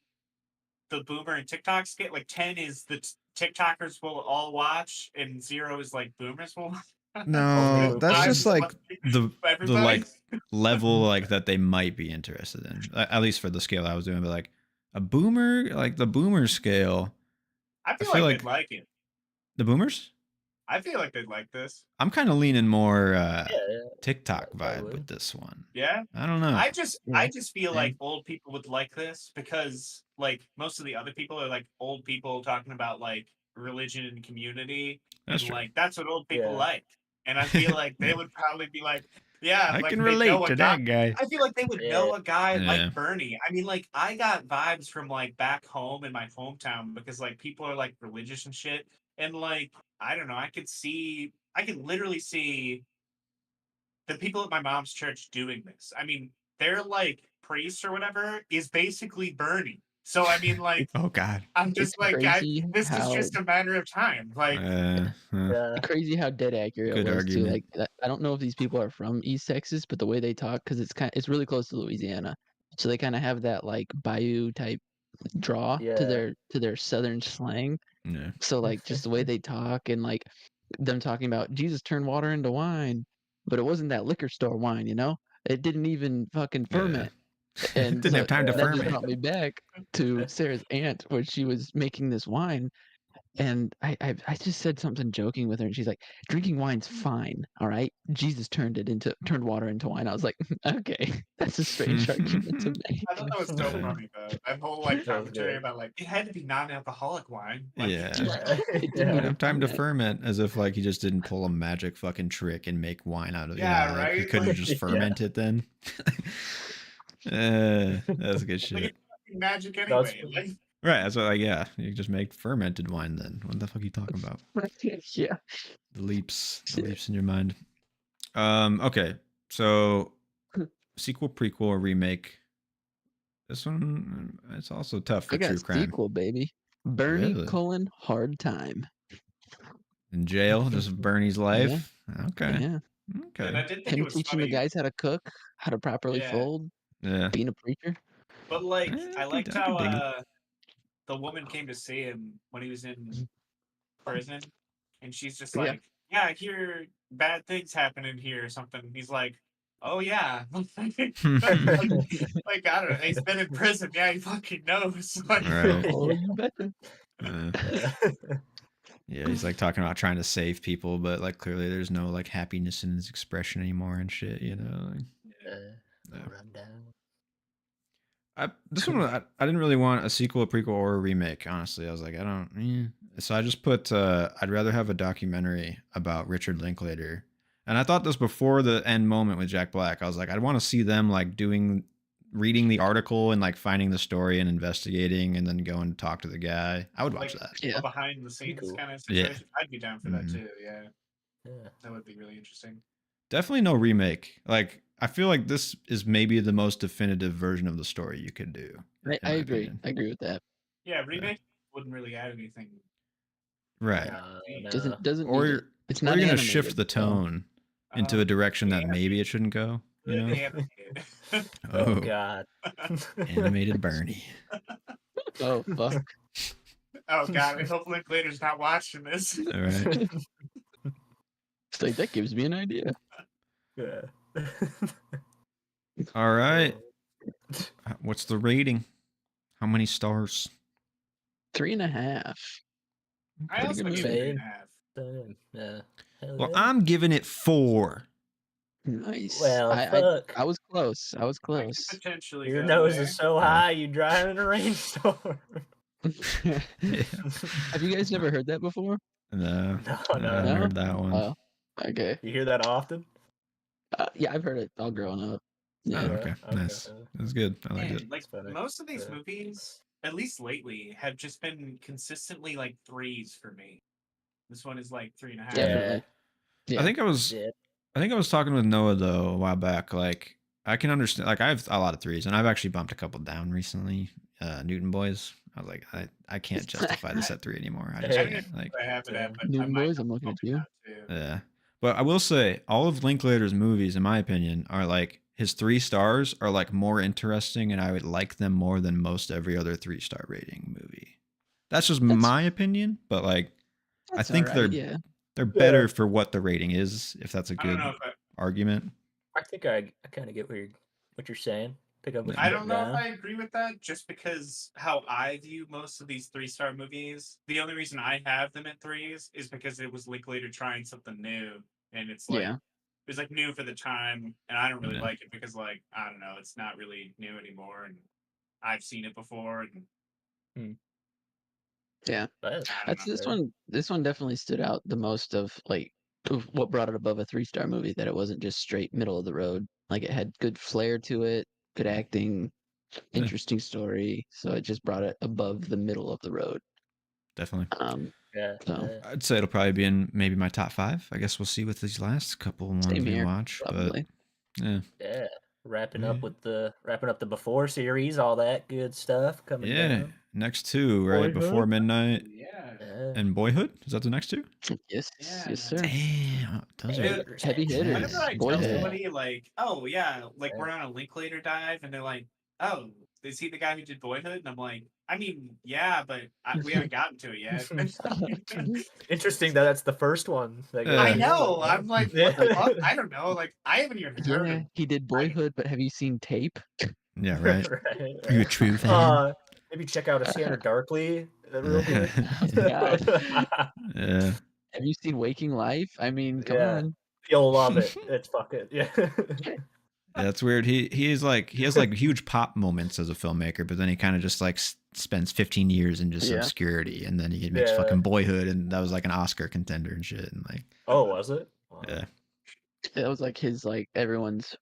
the boomer and TikTok scale? Like 10 is the TikTokers will all watch, and 0 is like boomers will watch. no, that's just like the everybody. like level like that they might be interested in. At least for the scale I was doing, but like a boomer, like the boomer scale. I feel like they'd like it. The boomers? I feel like they'd like this. I'm kind of leaning more Yeah. TikTok vibe Probably. with this one. Yeah. I don't know. I just feel like old people would like this because like most of the other people are like old people talking about like religion and community. That's and true. like that's what old people like. And I feel like they would probably be like, yeah, I like can they relate know to a that guy. I feel like they would know a guy Yeah. like Bernie. I mean, like I got vibes from like back home in my hometown because like people are like religious and shit. And like, I don't know, I could literally see the people at my mom's church doing this. I mean, their like priest or whatever is basically Bernie. So I mean, like, Oh God. I'm just It's like, crazy this is how- just a matter of time. Like, Yeah. crazy how dead accurate Good it was too. argument. Like I don't know if these people are from East Texas, but the way they talk, because it's really close to Louisiana, so they kind of have that like bayou type draw to their southern slang. Yeah. So like just the way they talk and like them talking about Jesus turned water into wine, but it wasn't that liquor store wine, you know? It didn't even fucking ferment. And Didn't so have time to that just ferment. brought me back to Sarah's aunt when she was making this wine. And I just said something joking with her, and she's like, "Drinking wine's fine, all right? Jesus turned water into wine." I was like, "Okay, that's a strange argument to make." I thought that was so funny though. That whole like commentary about like it had to be non-alcoholic wine. Like, Yeah. It didn't Didn't even have time to ferment. ferment, as if like he just didn't pull a magic fucking trick and make wine out of it. Yeah, Like, he right? couldn't Like, just ferment it then. That's good like shit. it's fucking magic That's anyway. Like, Right. That's what, like, yeah, you just make fermented wine then. What the fuck are you talking about? Yeah. The leaps in your mind. Okay. So sequel, prequel, or remake. This one, it's also tough for I got true a crime. sequel, baby. Bernie Really? Hard Time. In jail, just Bernie's life. Okay. Yeah. Okay. And I did think it Him was teaching the funny. guys how to cook, how to properly Yeah. fold, Yeah. being a preacher. But like, I I liked could how dig it. the woman came to see him when he was in prison, and she's just Yeah. like, "Yeah, I hear bad things happen in here or something." And he's like, "Oh yeah," like I don't know. He's been in prison. Yeah, he fucking knows. Like, Right. Oh, you betcha. Yeah, he's like talking about trying to save people, but like clearly there's no like happiness in his expression anymore and shit, you know. Like, yeah. Run down. This one I didn't really want a sequel, a prequel, or a remake. Honestly, I was like, I don't. So I just put I'd rather have a documentary about Richard Linklater, and I thought this before the end moment with Jack Black. I was like, I'd want to see them like reading the article and like finding the story and investigating, and then go and talk to the guy. I would watch like that. Yeah. a behind the scenes Cool. kind of Yeah. situation. I'd be down for that too. Yeah, Yeah. that would be really interesting. Definitely no remake. Like I feel like this is maybe the most definitive version of the story you could do. I my agree. opinion. I agree with that. Yeah, remake wouldn't really add anything. Right. No. Doesn't Or need you're it. It's or not you're gonna animated, shift the so- tone into a direction that yeah. maybe it shouldn't go. You know? Animated. Oh God. Animated Bernie. Oh fuck. Oh God, I hope Linklater's not watching this. All right. It's like that gives me an idea. Yeah. All right. What's the rating? How many stars? 3.5. I Pretty also good give movie. it 3.5. Same. Yeah. Hell Well, yeah. I'm giving it 4. Nice. Well, I fuck. was close. I was I could close. potentially Your go nose there. is so high, you drive in a rainstorm. Yeah. Have you guys never heard that before? No, No, I no. haven't No? heard that one. Oh, okay. You hear that often? Yeah, I've heard it all growing up. Oh, Yeah. okay. Nice. That's good. I like Man, it. like funny. most of these Yeah. movies, at least lately, have just been consistently like 3s for me. This one is like 3.5. Definitely. Yeah. I think I was talking with Noah though a while back. Like I can understand. Like I have a lot of 3s, and I've actually bumped a couple down recently. Newton Boys. I was like, I can't justify this at 3 anymore. I just I can't. didn't Like, I have it at, but I Newton might Boys, I'm looking at bump it you. down, too. yeah. But I will say, all of Linklater's movies, in my opinion, are like his 3 stars are like more interesting, and I would like them more than most every other 3-star rating movie. That's just my opinion, but like I That's think alright, yeah. they're better for what the rating is, if that's a I don't good know if argument. I think I kind of get what you're saying. Pick up what I you're don't putting know down. if I agree with that, just because how I view most of these 3-star movies. The only reason I have them at 3s is because it was Linklater trying something new, and it's like Yeah. it was like new for the time, and I don't really Yeah. like it because like I don't know, it's not really new anymore, and I've seen it before, and Yeah. But I don't That's know. this one definitely stood out the most of like of what brought it above a 3-star movie, that it wasn't just straight middle of the road. Like it had good flair to it, good acting, interesting story. So it just brought it above the middle of the road. Definitely. yeah, So yeah. I'd say it'll probably be in maybe my top 5. I guess we'll see with these last couple ones same we here, watch. probably. But yeah. Yeah. Wrapping Yeah. up the Before series, all that good stuff coming Yeah. down. Next 2, right? Boyhood? Before Midnight Yeah. Yeah. and Boyhood. Is that the next 2? Yes, Yeah. yes, sir. Damn. Those are Dude, Heavy hitters. whenever I tell Boyhood. somebody like, "Oh yeah, like Yeah. we're on a Linklater dive," and they're like, "Oh, is he the guy who did Boyhood?" And I'm like, "I mean, yeah, but we haven't gotten to it yet." Interesting that that's the first one. That goes I Yeah. in. know. I'm like, what the Yeah. fuck? I don't know. Like, I haven't even heard Yeah, of. he did Boyhood, but have you seen Tape? Yeah, right. Right, Are you a right. true fan? Maybe check out A Scanner Darkly real quick. God. Yeah. Have you seen Waking Life? I mean, come Yeah. on. You'll love it. It's fucking yeah. Yeah, that's weird. He has like huge pop moments as a filmmaker, but then he kind of just like spends 15 years in just Yeah. obscurity, and then he makes Yeah. fucking Boyhood, and that was like an Oscar contender and shit, and like Oh, was it? Wow. yeah, That was like his everyone's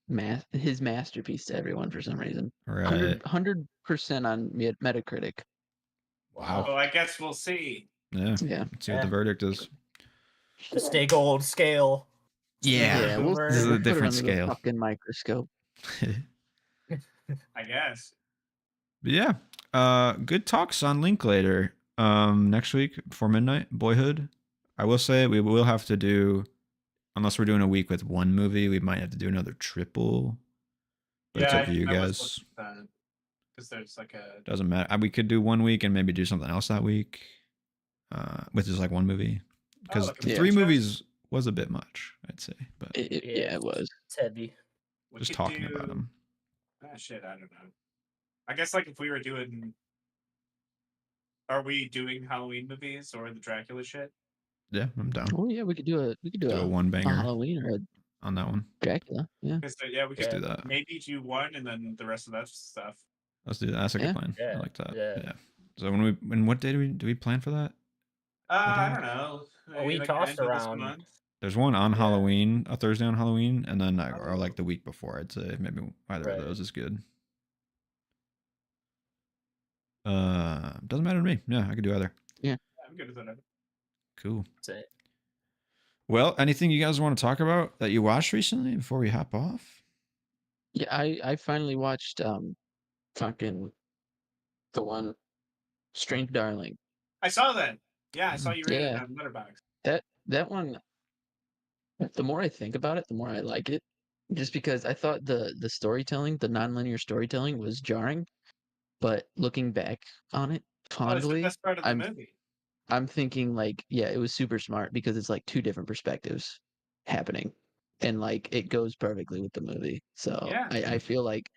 his masterpiece to everyone for some reason. right. 100% on Metacritic. Wow. Well, I guess we'll see. Yeah. Yeah. Let's see what the verdict is. The stay gold scale. Yeah. we'll Boomer. This is a put it different under the scale. fucking microscope. I guess. But yeah, good talks on Linklater. Next week before midnight, Boyhood. I will say we will have to do, unless we're doing a week with one movie, we might have to do another triple. But it's up to you I was guys. looking at that because there's like a Doesn't matter. We could do 1 week and maybe do something else that week, with just like one movie. Because like a the Yeah. 3 franchise? movies was a bit much, I'd say. But Yeah, it was. It's heavy. We just could talking do, about them. Shit, I don't know. I guess like if we were doing, are we doing Halloween movies or the Dracula shit? Yeah, I'm down. Oh yeah, we could do Do a a one banger Halloween or a on that one. Dracula. Yeah. Because yeah, we Let's could do that. maybe do one and then the rest of that stuff. Let's do that. That's a good Yeah. plan. I Yeah, like that. yeah. Yeah. So when what day do we plan for that? I don't know. Well, we Maybe, like, tossed end of this around. month. There's one on Yeah. Halloween, a Thursday on Halloween, and then or like Oh. the week before. I'd say maybe either of Right. those is good. Doesn't matter to me. Yeah, I could do either. Yeah, I'm good with whatever. Cool. That's it. Well, anything you guys want to talk about that you watched recently before we hop off? Yeah, I finally watched fucking the one Strange Darling. I saw that. Yeah, I saw you read it Yeah. on Letterboxd. That one, the more I think about it, the more I like it. Just because I thought the storytelling, the nonlinear storytelling was jarring, but looking back on it Oh, it's the fondly, best part of the I'm movie. I'm thinking like, yeah, it was super smart because it's like two different perspectives happening. And like it goes perfectly with the movie. So Yeah. I feel like,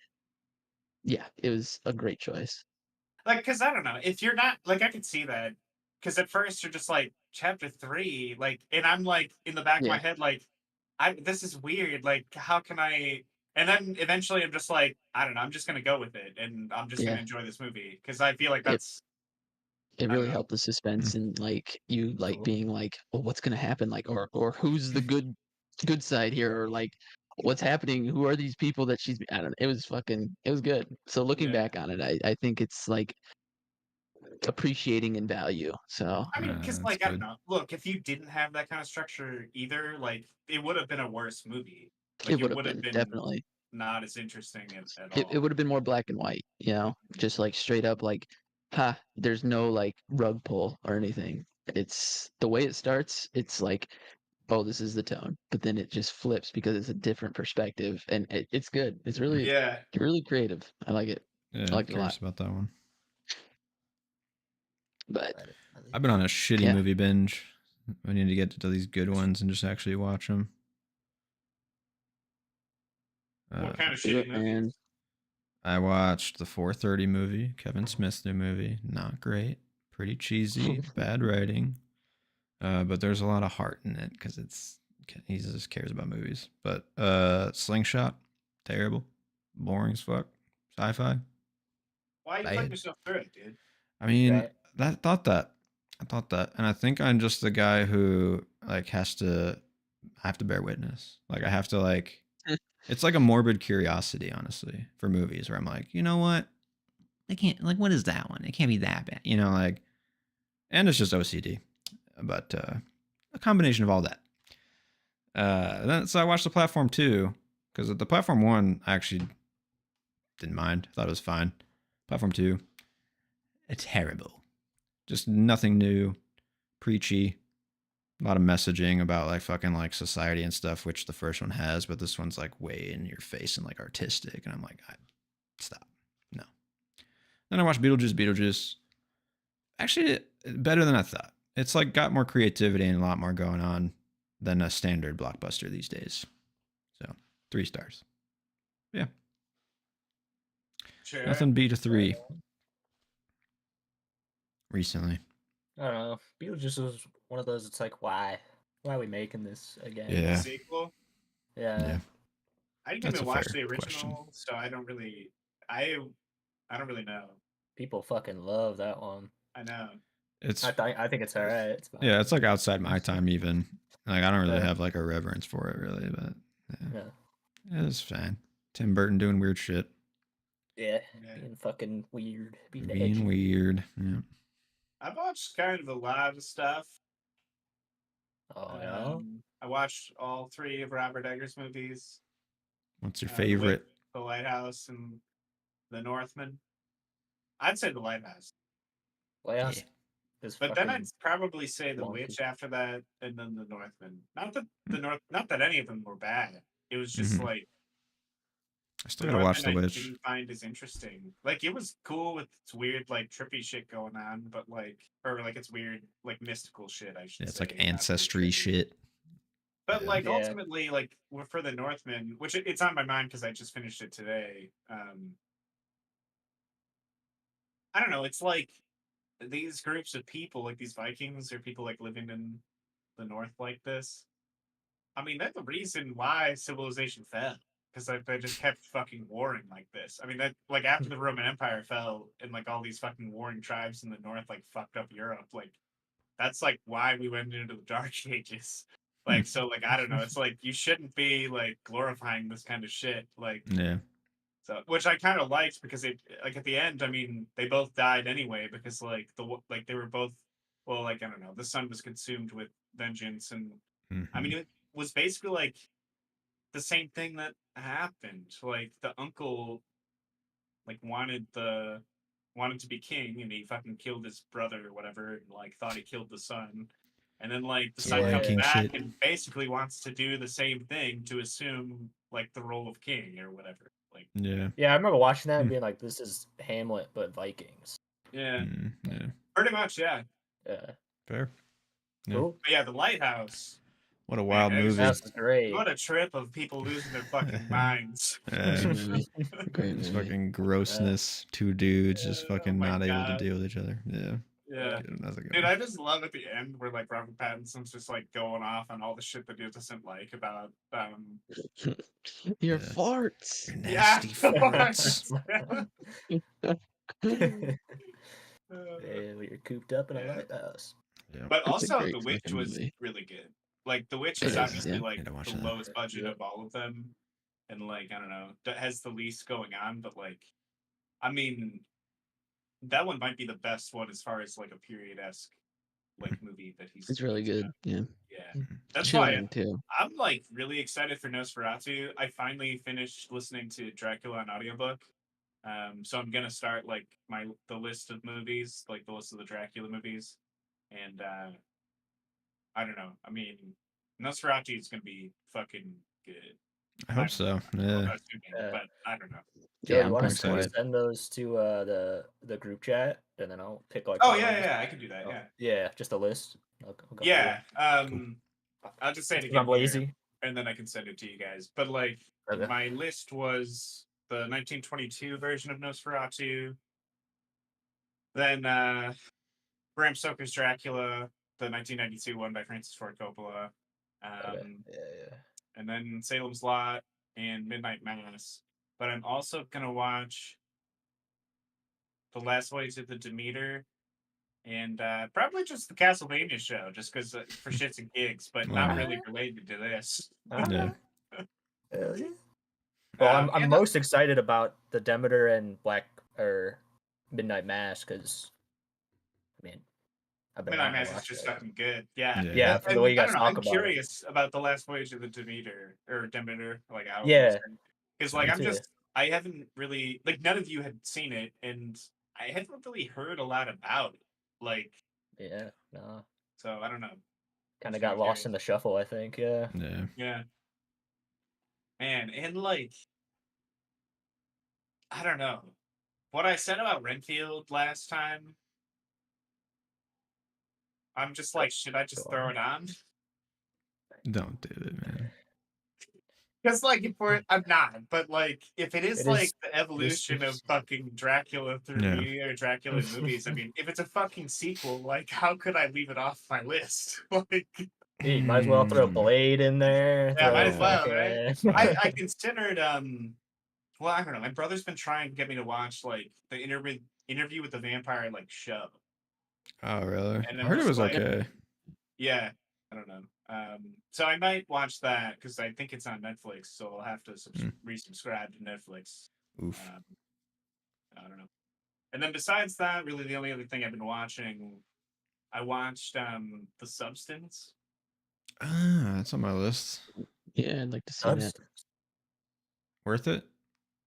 yeah, it was a great choice. Like, because I don't know, if you're not like, I could see that. Because at first you're just like chapter 3, like, and I'm like in the back of my Yeah. head, like, this is weird. Like, how can I? And then eventually I'm just like, I don't know, I'm just gonna go with it, and I'm just gonna Yeah. enjoy this movie because I feel like It that's it I don't really know. helped the suspense and like you like Cool. being like, well, what's gonna happen? Like or who's the good side here? Or like what's happening? Who are these people that she's I don't know. It was good. So looking Yeah. back on it, I think it's like appreciating in value. So I mean, because That's like I don't good. know. Look, if you didn't have that kind of structure either, like it would have been a worse movie. it Like would it have would have been been definitely. not as interesting at It all. would have been more black and white, you know, just like straight up like, ha, there's no like rug pull or anything. It's the way it starts, it's like, oh, this is the tone. But then it just flips because it's a different perspective and it's good. It's Yeah. really creative. I like it. Yeah, I I'm like it a curious lot. about that one. But I've been on a shitty Yeah. movie binge. I need to get to these good ones and just actually watch them. What kind of do shitty it, movie? man. I watched the 4:30 movie, Kevin Smith's new movie. Not great, pretty cheesy, bad writing, but there's a lot of heart in it because he just cares about movies. But Slingshot, terrible, boring as fuck, sci-fi. Why are you Bad. putting yourself through it, dude? I mean, Right. I thought that, and I think I'm just the guy who like I have to bear witness. Like I have to like, it's like a morbid curiosity, honestly, for movies where I'm like, you know what, I can't like, what is that one? It can't be that bad, you know, like, and it's just OCD, but a combination of all that. Then so I watched the Platform 2 because the Platform 1 I actually didn't mind. Thought it was fine. Platform 2, it's terrible. Just nothing new, preachy, a lot of messaging about like fucking like society and stuff, which the first one has, but this one's like way in your face and like artistic. And I'm like, stop. No. Then I watched Beetlejuice. Actually, better than I thought. It's like got more creativity and a lot more going on than a standard blockbuster these days. So 3 stars. Yeah. Sure. Nothing beat a 3 recently. I don't know. Beetlejuice was one of those. It's like, why are we making this again? Yeah. Sequel. Yeah. I didn't That's even a watch fair the question. original, so I don't really. I don't really know. People fucking love that one. I know. It's I think it's alright. It's fine. yeah, it's like outside my time even. Like I don't really Yeah. have like a reverence for it really, but yeah. Yeah. It's fine. Tim Burton doing weird shit. Yeah. Yeah. Being fucking weird. Being Being edgy. weird. Yeah. I've watched kind of a lot of stuff. Oh yeah. I watched all 3 of Robert Eggers' movies. What's your The favorite? The Lighthouse and The Northman. I'd say the Lighthouse. Lighthouse is But then fucking I'd probably say the wonky. Witch after that, and then the Northman. Not that any of them were bad. It was just like I still the gotta watch Northman The I Witch. didn't find as interesting. Like it was cool with its weird like trippy shit going on, but like it's weird like mystical shit. I should Yeah, it's say, like not really ancestry trippy. shit. But Yeah. like Yeah. ultimately, like for the Northman, which it's on my mind because I just finished it today. I don't know. It's like these groups of people, like these Vikings or people like living in the North like this. I mean, that's the reason why civilization fell. Because like, they just kept fucking warring like this. I mean, that like after the Roman Empire fell and like all these fucking warring tribes in the North like fucked up Europe. Like that's like why we went into the Dark Ages. Like so, like I don't know. It's like you shouldn't be like glorifying this kind of shit. Like Yeah. so, which I kind of liked because it like at the end, I mean, they both died anyway because like they were both well, like I don't know, the sun was consumed with vengeance, and I mean, it was basically like the same thing that happened. Like the uncle like wanted to be king, and he fucking killed his brother or whatever, and like thought he killed the son. And then like the son comes King back shit. and basically wants to do the same thing to assume like the role of king or whatever. Like Yeah. Yeah, I remember watching that and being like, "This is Hamlet but Vikings." yeah, Yeah. pretty much yeah. Yeah, Fair. Yeah. cool. But yeah, the Lighthouse. What a wild Man, it was movie. just- That's great. What a trip of people losing their fucking minds. Great movie. Great Just movie. fucking grossness. Two dudes just fucking my not able to God. deal with each other. Yeah. Yeah. That's a good Dude, one. I just love at the end where like Robert Pattinson's just like going off on all the shit that he doesn't like about Your Yeah. farts. Your yeah, nasty farts. Yeah, you're cooped up in a Yeah. lighthouse. Yeah. But It's a also great The Witch fucking was movie. really good. Like The Witch It is is, obviously yeah. like Need to watch the that. lowest budget Yeah. of all of them. And like, I don't know, that has the least going on, but like I mean that one might be the best one as far as like a period-esque like movie that he's It's really good. Yeah. Yeah. That's Chilling why too. I'm like really excited for Nosferatu. I finally finished listening to Dracula on audiobook. So I'm gonna start like the list of movies, like the list of the Dracula movies. And I don't know. I mean Nosferatu is gonna be fucking good. I hope so. Yeah. Assuming, but I don't know. Joe, Yeah, you I'm want pumped to for it. send those to the group chat, and then I'll pick like. Oh one. yeah, I can do that. Oh, Yeah. yeah, just a list. I'll go through Yeah. it. I'll just say it 'Cause again I'm here, lazy. and then I can send it to you guys. But like Okay. my list was the 1922 version of Nosferatu, then Bram Stoker's Dracula, the 1992 one by Francis Ford Coppola, Okay. Yeah. and then Salem's Lot and Midnight Mass. But I'm also gonna watch The Last Voyage of the Demeter and probably just the Castlevania show, just because for shits and gigs, but not really related to this. Yeah. Hell yeah. Well, I'm and most excited about the Demeter and Black or Midnight Mass because, I mean, I've been Midnight wanting Mass to is watch just it. fucking good. Yeah. Yeah, And, from the way you I guys don't know. talk I'm about it. curious about the Last Voyage of the Demeter or Demeter, like how. Yeah. Because like Me I'm too. just I haven't really like none of you had seen it, and I haven't really heard a lot about it. Like Yeah, no. so I don't know. Kind of Just got lost in the shuffle, I think. Yeah. Yeah. Yeah. Man, and like I don't know. What I said about Renfield last time, I'm just like, should I just Go throw on. it on? Don't do it, man. Because like I'm not, but like if it is It like is- the evolution of fucking Dracula through Yeah. media or Dracula in movies, I mean, if it's a fucking sequel, like how could I leave it off my list? Like You might as well throw Mm. Blade in there. yeah, throw might as well, fucking- right? I considered well, I don't know. My brother's been trying to get me to watch like the interview with the vampire like show. Oh, really? And I I'm heard it just was like- okay. Yeah, I don't know. So I might watch that because I think it's on Netflix, so I'll have to resubscribe to Netflix. Oof. I don't know. And then besides that, really the only other thing I've been watching, I watched The Substance. That's on my list. Yeah, I'd like to see that. Worth it?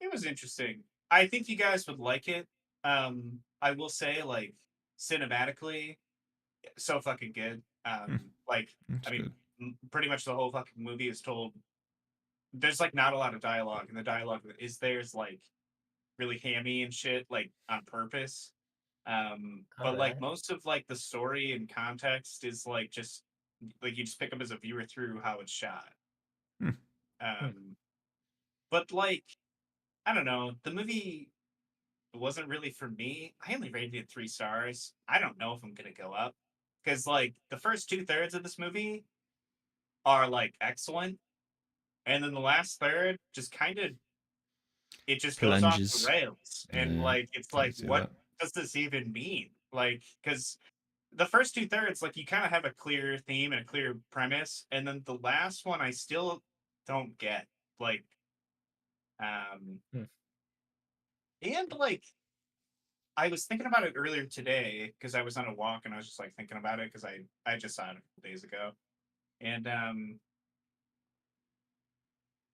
It was interesting. I think you guys would like it. I will say, like, cinematically, so fucking good. Like, That's I mean, good. pretty much the whole fucking movie is told. There's like not a lot of dialogue, and the dialogue that is there's like really hammy and shit, like on purpose. But like Okay. most of like the story and context is like just like you just pick up as a viewer through how it's shot. Hmm. Um, but like I don't know, the movie wasn't really for me. I only rated it 3 stars. I don't know if I'm gonna go up because like the first 2/3 of this movie are like excellent, and then the last third just kind of it just goes off the Plunges. rails, and Yeah, like it's I can like see what that. does this even mean? Like because the first 2/3 like you kind of have a clear theme and a clear premise, and then the last one I still don't get like um Hmm. and like I was thinking about it earlier today because I was on a walk and I was just like thinking about it because I just saw it a couple days ago. And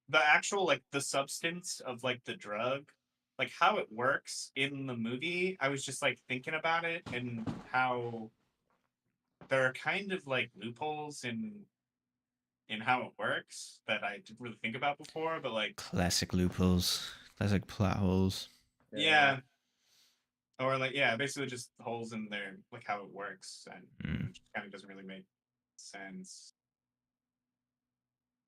the actual like the substance of like the drug, like how it works in the movie, I was just like thinking about it and how there are kind of like loopholes in how it works that I didn't really think about before, but like Classic loopholes. Classic plot holes. yeah, or like yeah, basically just holes in there, like how it works, and Mm. it just kind of doesn't really make sense.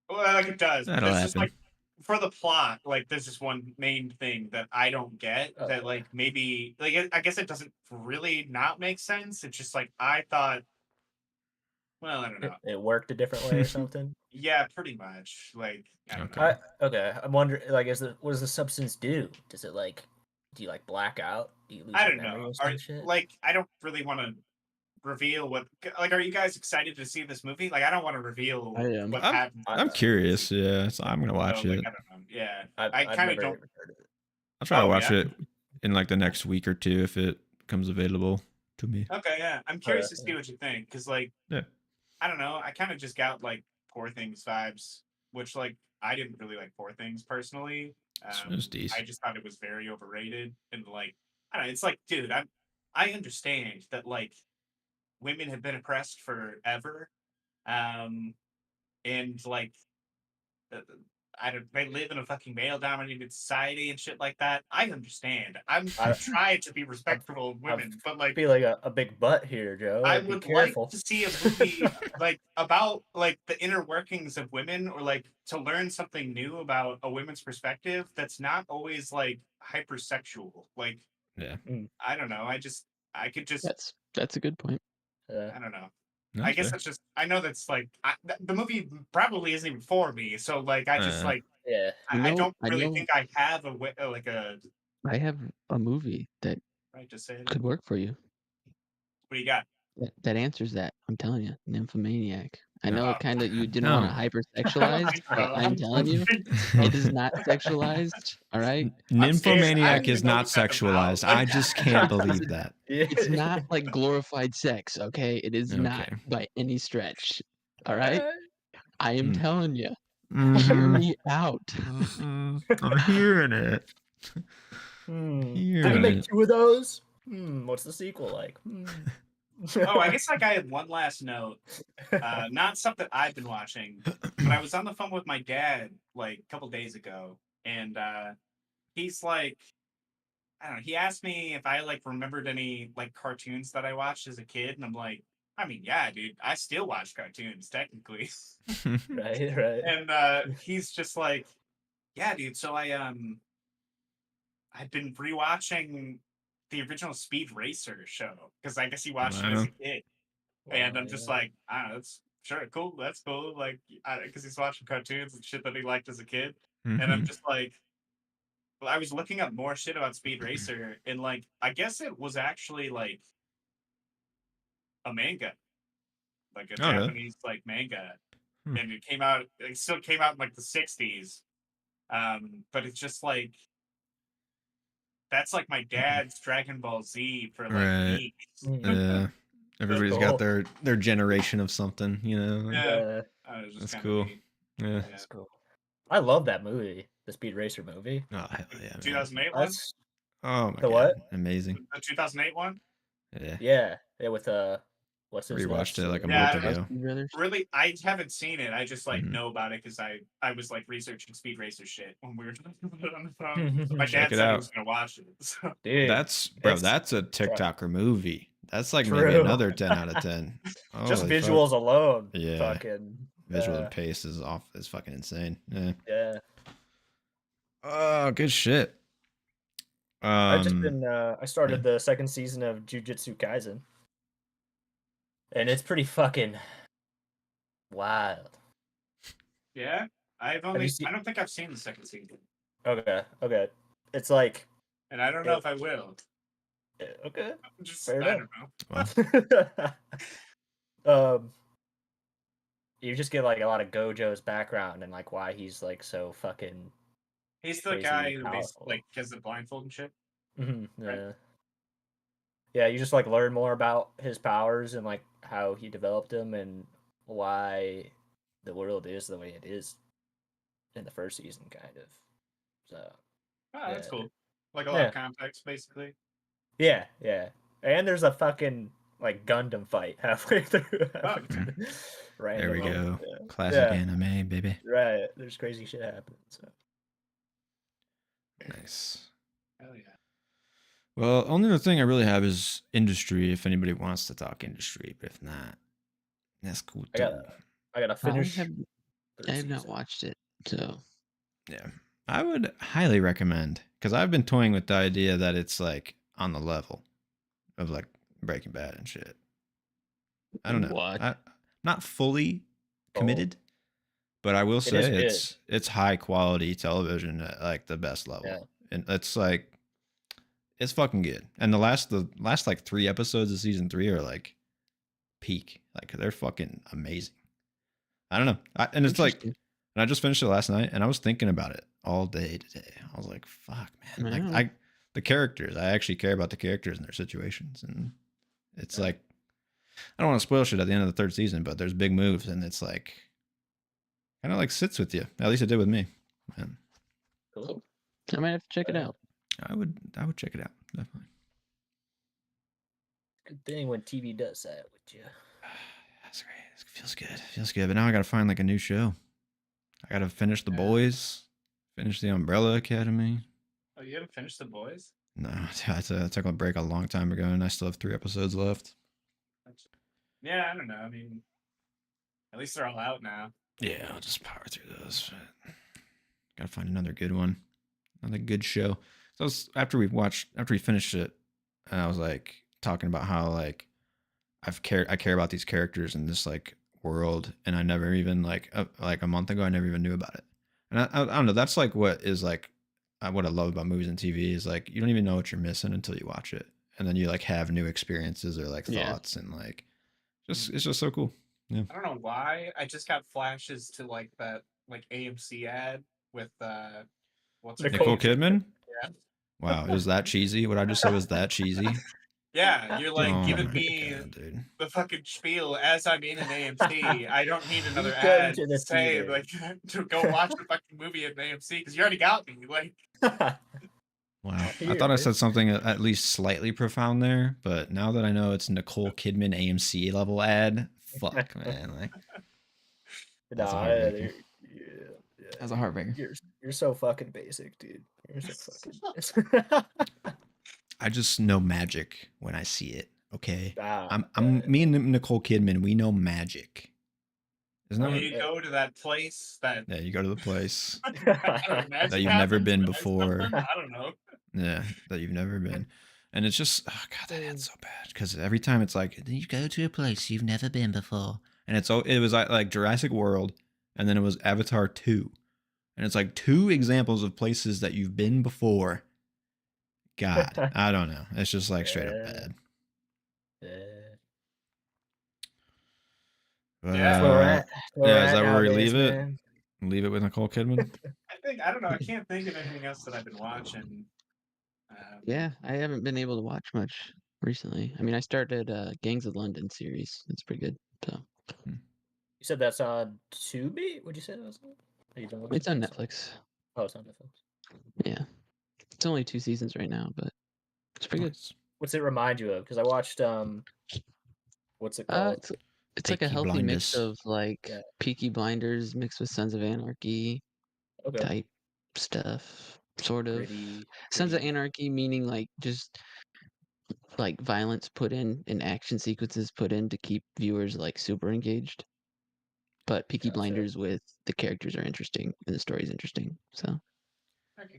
Well, like it does, but That'll there's just happen. like for the plot, like there's just one main thing that I don't get that Okay. like maybe like I guess it doesn't really not make sense. It's just like I thought, well, I don't know. It worked a different way or something. Yeah, pretty much. Like I don't Okay. know. Okay. I'm wondering, like, what does the substance do? Does it like, do you like black out? Do you lose I your don't know. memory or Are some shit? like I don't really want to reveal what like are you guys excited to see this movie? Like I don't want to reveal I am. what I'm happens in I'm this movie. curious. Yeah, so I'm gonna So watch like it. I don't know. Yeah. I I've kind of never don't even heard of it. I'll try to oh watch yeah. it in like the next week or two if it comes available to me. Okay, yeah. I'm Okay. curious to see what you think because like Yeah. I don't know. I kind of just got like Poor Things vibes, which like I didn't really like Poor Things personally. It was I decent. just thought it was very overrated and like I don't know. It's like, dude, I understand that like women have been oppressed forever, um, and like uh, I don't. They live in a fucking male-dominated society and shit like that. I understand. I'm I, trying to be I'm, respectful of I'm women, but like feeling a big butt here, Joe. I Like, be would like careful. to see a movie like about like the inner workings of women or like to learn something new about a women's perspective that's not always like hypersexual. Like Yeah. I don't know. I could just That's a good point. Yeah. I don't know. I That's guess fair. that's just I know that's like the movie probably isn't even for me. So like I just like Yeah. I don't I really know think I have a like a I have a movie that right to say it. could work for you. What do you got? That answers that. I'm telling you, Nymphomaniac. I No. know Oh, it kind of you didn't want No. to I don't hypersexualize, think so. but I'm telling don't you, think it is so. not sexualized. All right, I'm scared. I don't Nymphomaniac is even know not what that's about. sexualized. Like, I just can't it's believe that. Yeah. it's not like glorified sex. Okay, it is not Okay. by any stretch. All right, I am Mm. telling you. Hear Mm-hmm. me out. I'm hearing it. Did you Hearing make it. 2 of those? What's the sequel like? oh, I guess like I had one last note. Not stuff that I've been watching, but I was on the phone with my dad like a couple days ago, and he's like, I don't know. He asked me if I like remembered any like cartoons that I watched as a kid, and I'm like, I mean, yeah, dude, I still watch cartoons technically. Right. And he's just like, yeah, dude. So I've been rewatching the original Speed Racer show because I guess he watched it as Wow. a kid, and Wow, I'm just yeah. like, I don't know, that's sure cool, that's cool, like because he's watching cartoons and shit that he liked as a kid, and I'm Mm-hmm. just like, well, I was looking up more shit about Speed Racer, and like, I guess it was actually like a manga, like a Oh, really? Japanese like manga, Hmm. and it came out, it still came out in like the '60s, but it's just like that's like my dad's Dragon Ball Z for like Right. me. Yeah. Everybody's got Cool. their generation of something, you know. Yeah, Yeah, it was just That's kind of cool. neat. Yeah. Yeah. that's cool. I love that movie, the Speed Racer movie. Oh hell yeah, man. 2008 one. That's Oh my The god, what? amazing. The 2008 one. Yeah, with what's his Rewatched it like a Yeah, I month don't know. ago. Brothers. Really, I haven't seen it. I just like Mhm. know about it because I was like researching Speed Racer shit when we were talking about it on the phone. My Check dad it said he out. was gonna watch it. So. Dude, That's a TikToker movie. That's like maybe True. another 10 out of 10. Just Holy fuck. visuals alone. Yeah. Fucking Visual and pace is fucking insane. Yeah. Yeah. Oh, good shit. I've just been I started yeah. the second season of Jujutsu Kaisen. And it's pretty fucking wild. Yeah, I don't think I've seen the second season. Okay. It's like, and I don't know if I will. Okay. Fair enough. I don't know. You just get like a lot of Gojo's background and like why he's like so fucking. He's the guy who like has the blindfold and shit. Mm-hmm. Right? Yeah, you just like learn more about his powers and like how he developed them and why the world is the way it is in the first season, kind of. So. That's cool. Like a lot of context, basically. Yeah. And there's a fucking like Gundam fight halfway through. There we go. Yeah. Classic anime, baby. Right. There's crazy shit happening. So. Nice. Hell yeah. Well, only other thing I really have is industry. If anybody wants to talk industry, but if not, that's cool too. I gotta finish. I have not watched it, so yeah, I would highly recommend because I've been toying with the idea that it's like on the level of like Breaking Bad and shit. I don't know. What? Not fully committed, but I will say it's high quality television at like the best level, and it's like it's fucking good. And the last like 3 episodes of season 3 are like peak, like they're fucking amazing. I don't know, and it's like, and I just finished it last night, and I was thinking about it all day today. I was like, fuck, man, like the characters, I actually care about the characters and their situations, and it's like. I don't want to spoil shit at the end of the 3rd season, but there's big moves, and it's like kind of like sits with you. At least it did with me. Man. Cool. I might have to check it out. I would check it out, definitely. Good thing when TV does that with you. That's great. It feels good. But now I gotta find like a new show. I gotta finish The Boys, finish The Umbrella Academy. Oh, you haven't finished The Boys? No, I took a break a long time ago, and I still have 3 episodes left. Yeah, I don't know. I mean, at least they're all out now. Yeah, I'll just power through those. Gotta find another good one, another good show. So after we finished it, and I was like talking about how like I care about these characters in this like world, and I never even like a month ago I never even knew about it. And I don't know. That's like what is like what I love about movies and TV is like you don't even know what you're missing until you watch it, and then you like have new experiences or like thoughts and like. It's just so cool. Yeah. I don't know why. I just got flashes to like that like AMC ad with what's Nicole Kidman? Yeah. Wow, is that cheesy? What I just said was that cheesy? Yeah, you're like giving me the fucking spiel as I'm in an AMC. I don't need another ad to say like to go watch the fucking movie at an AMC because you already got me. Like wow. I thought I said something at least slightly profound there, but now that I know it's Nicole Kidman AMC level ad, fuck, man. Like, that's a heartbreaker. You're so fucking basic, dude. You're so fucking I just know magic when I see it. Okay. Me and Nicole Kidman, we know magic. Isn't that you go to that place that you go to the place that you've never been before. I don't know. Yeah, that you've never been. And it's just, oh God, that ad's so bad. Because every time it's like, you go to a place you've never been before. And it was like Jurassic World, and then it was Avatar 2. And it's like 2 examples of places that you've been before. God, I don't know. It's just like straight up bad. Yeah, is that where we leave it? Man. Leave it with Nicole Kidman? I don't know. I can't think of anything else that I've been watching. Yeah, I haven't been able to watch much recently. I mean, I started Gangs of London series. It's pretty good. So. You said that's on Tubi? Would you say that was? It's on Netflix. Oh, it's on Netflix. Yeah. It's only 2 seasons right now, but it's pretty good. Nice. What's it remind you of? Because I watched what's it called? It's like a Peaky healthy mix Blinders. of like Yeah. Peaky Blinders mixed with Sons of Anarchy Okay. type stuff, sort of. Gritty, Sons of gritty. Anarchy meaning like just like violence put in and action sequences put in to keep viewers like super engaged. But Peaky Gotcha. Blinders with the characters are interesting and the story's interesting. So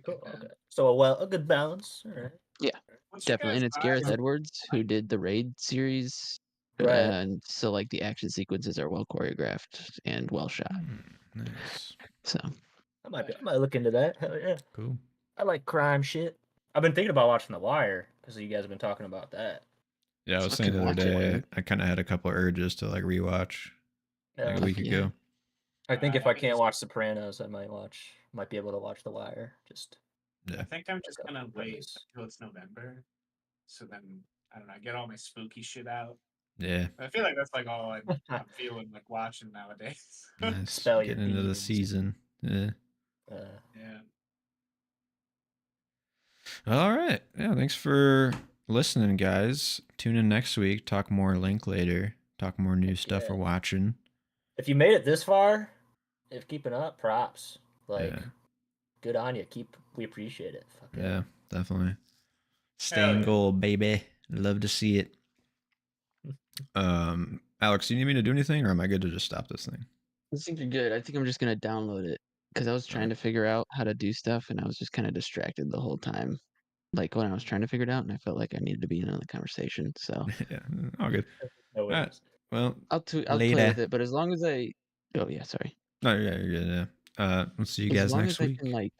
Cool. Okay. So a good balance. All right. yeah, What's your definitely. guys' And it's vibe Gareth on, Edwards who like, did the Raid series. Right. And so like the action sequences are well choreographed and well shot. Nice. So I might look into that. Hell yeah. Cool. I like crime shit. I've been thinking about watching The Wire because you guys have been talking about that. Yeah, I was saying Fucking the other watch it, day, dude. I kind of had a couple of urges to like rewatch like a week yeah. ago. I think if I I think can't it's- watch Sopranos, I might be able to watch The Wire. Just I Yeah. think I'm just Like a gonna wait premise. until it's November, so then I don't know, get all my spooky shit out. Yeah. I feel like that's like all I'm feeling like watching nowadays. Nice. Spell your Getting into the demons. season. Yeah. Yeah. All right. Yeah. Thanks for listening, guys. Tune in next week. Talk more Linklater. Talk more new stuff we're watching. If you made it this far, if keeping up, props. Like, Yeah. good on you. We appreciate it. Fuck Yeah, definitely. Stay Hell in yeah. goal, baby. Love to see it. Alex, do you need me to do anything, or am I good to just stop this thing? I think you're good. I think I'm just gonna download it because I was trying to figure out how to do stuff and I was just kind of distracted the whole time. Like when I was trying to figure it out, and I felt like I needed to be in another conversation. So Yeah, all good. No All right. worries. Well, I'll play later. with it, but as long as I, oh yeah, sorry. No, yeah, you're good. Yeah. We'll see you As guys long next as week. I can like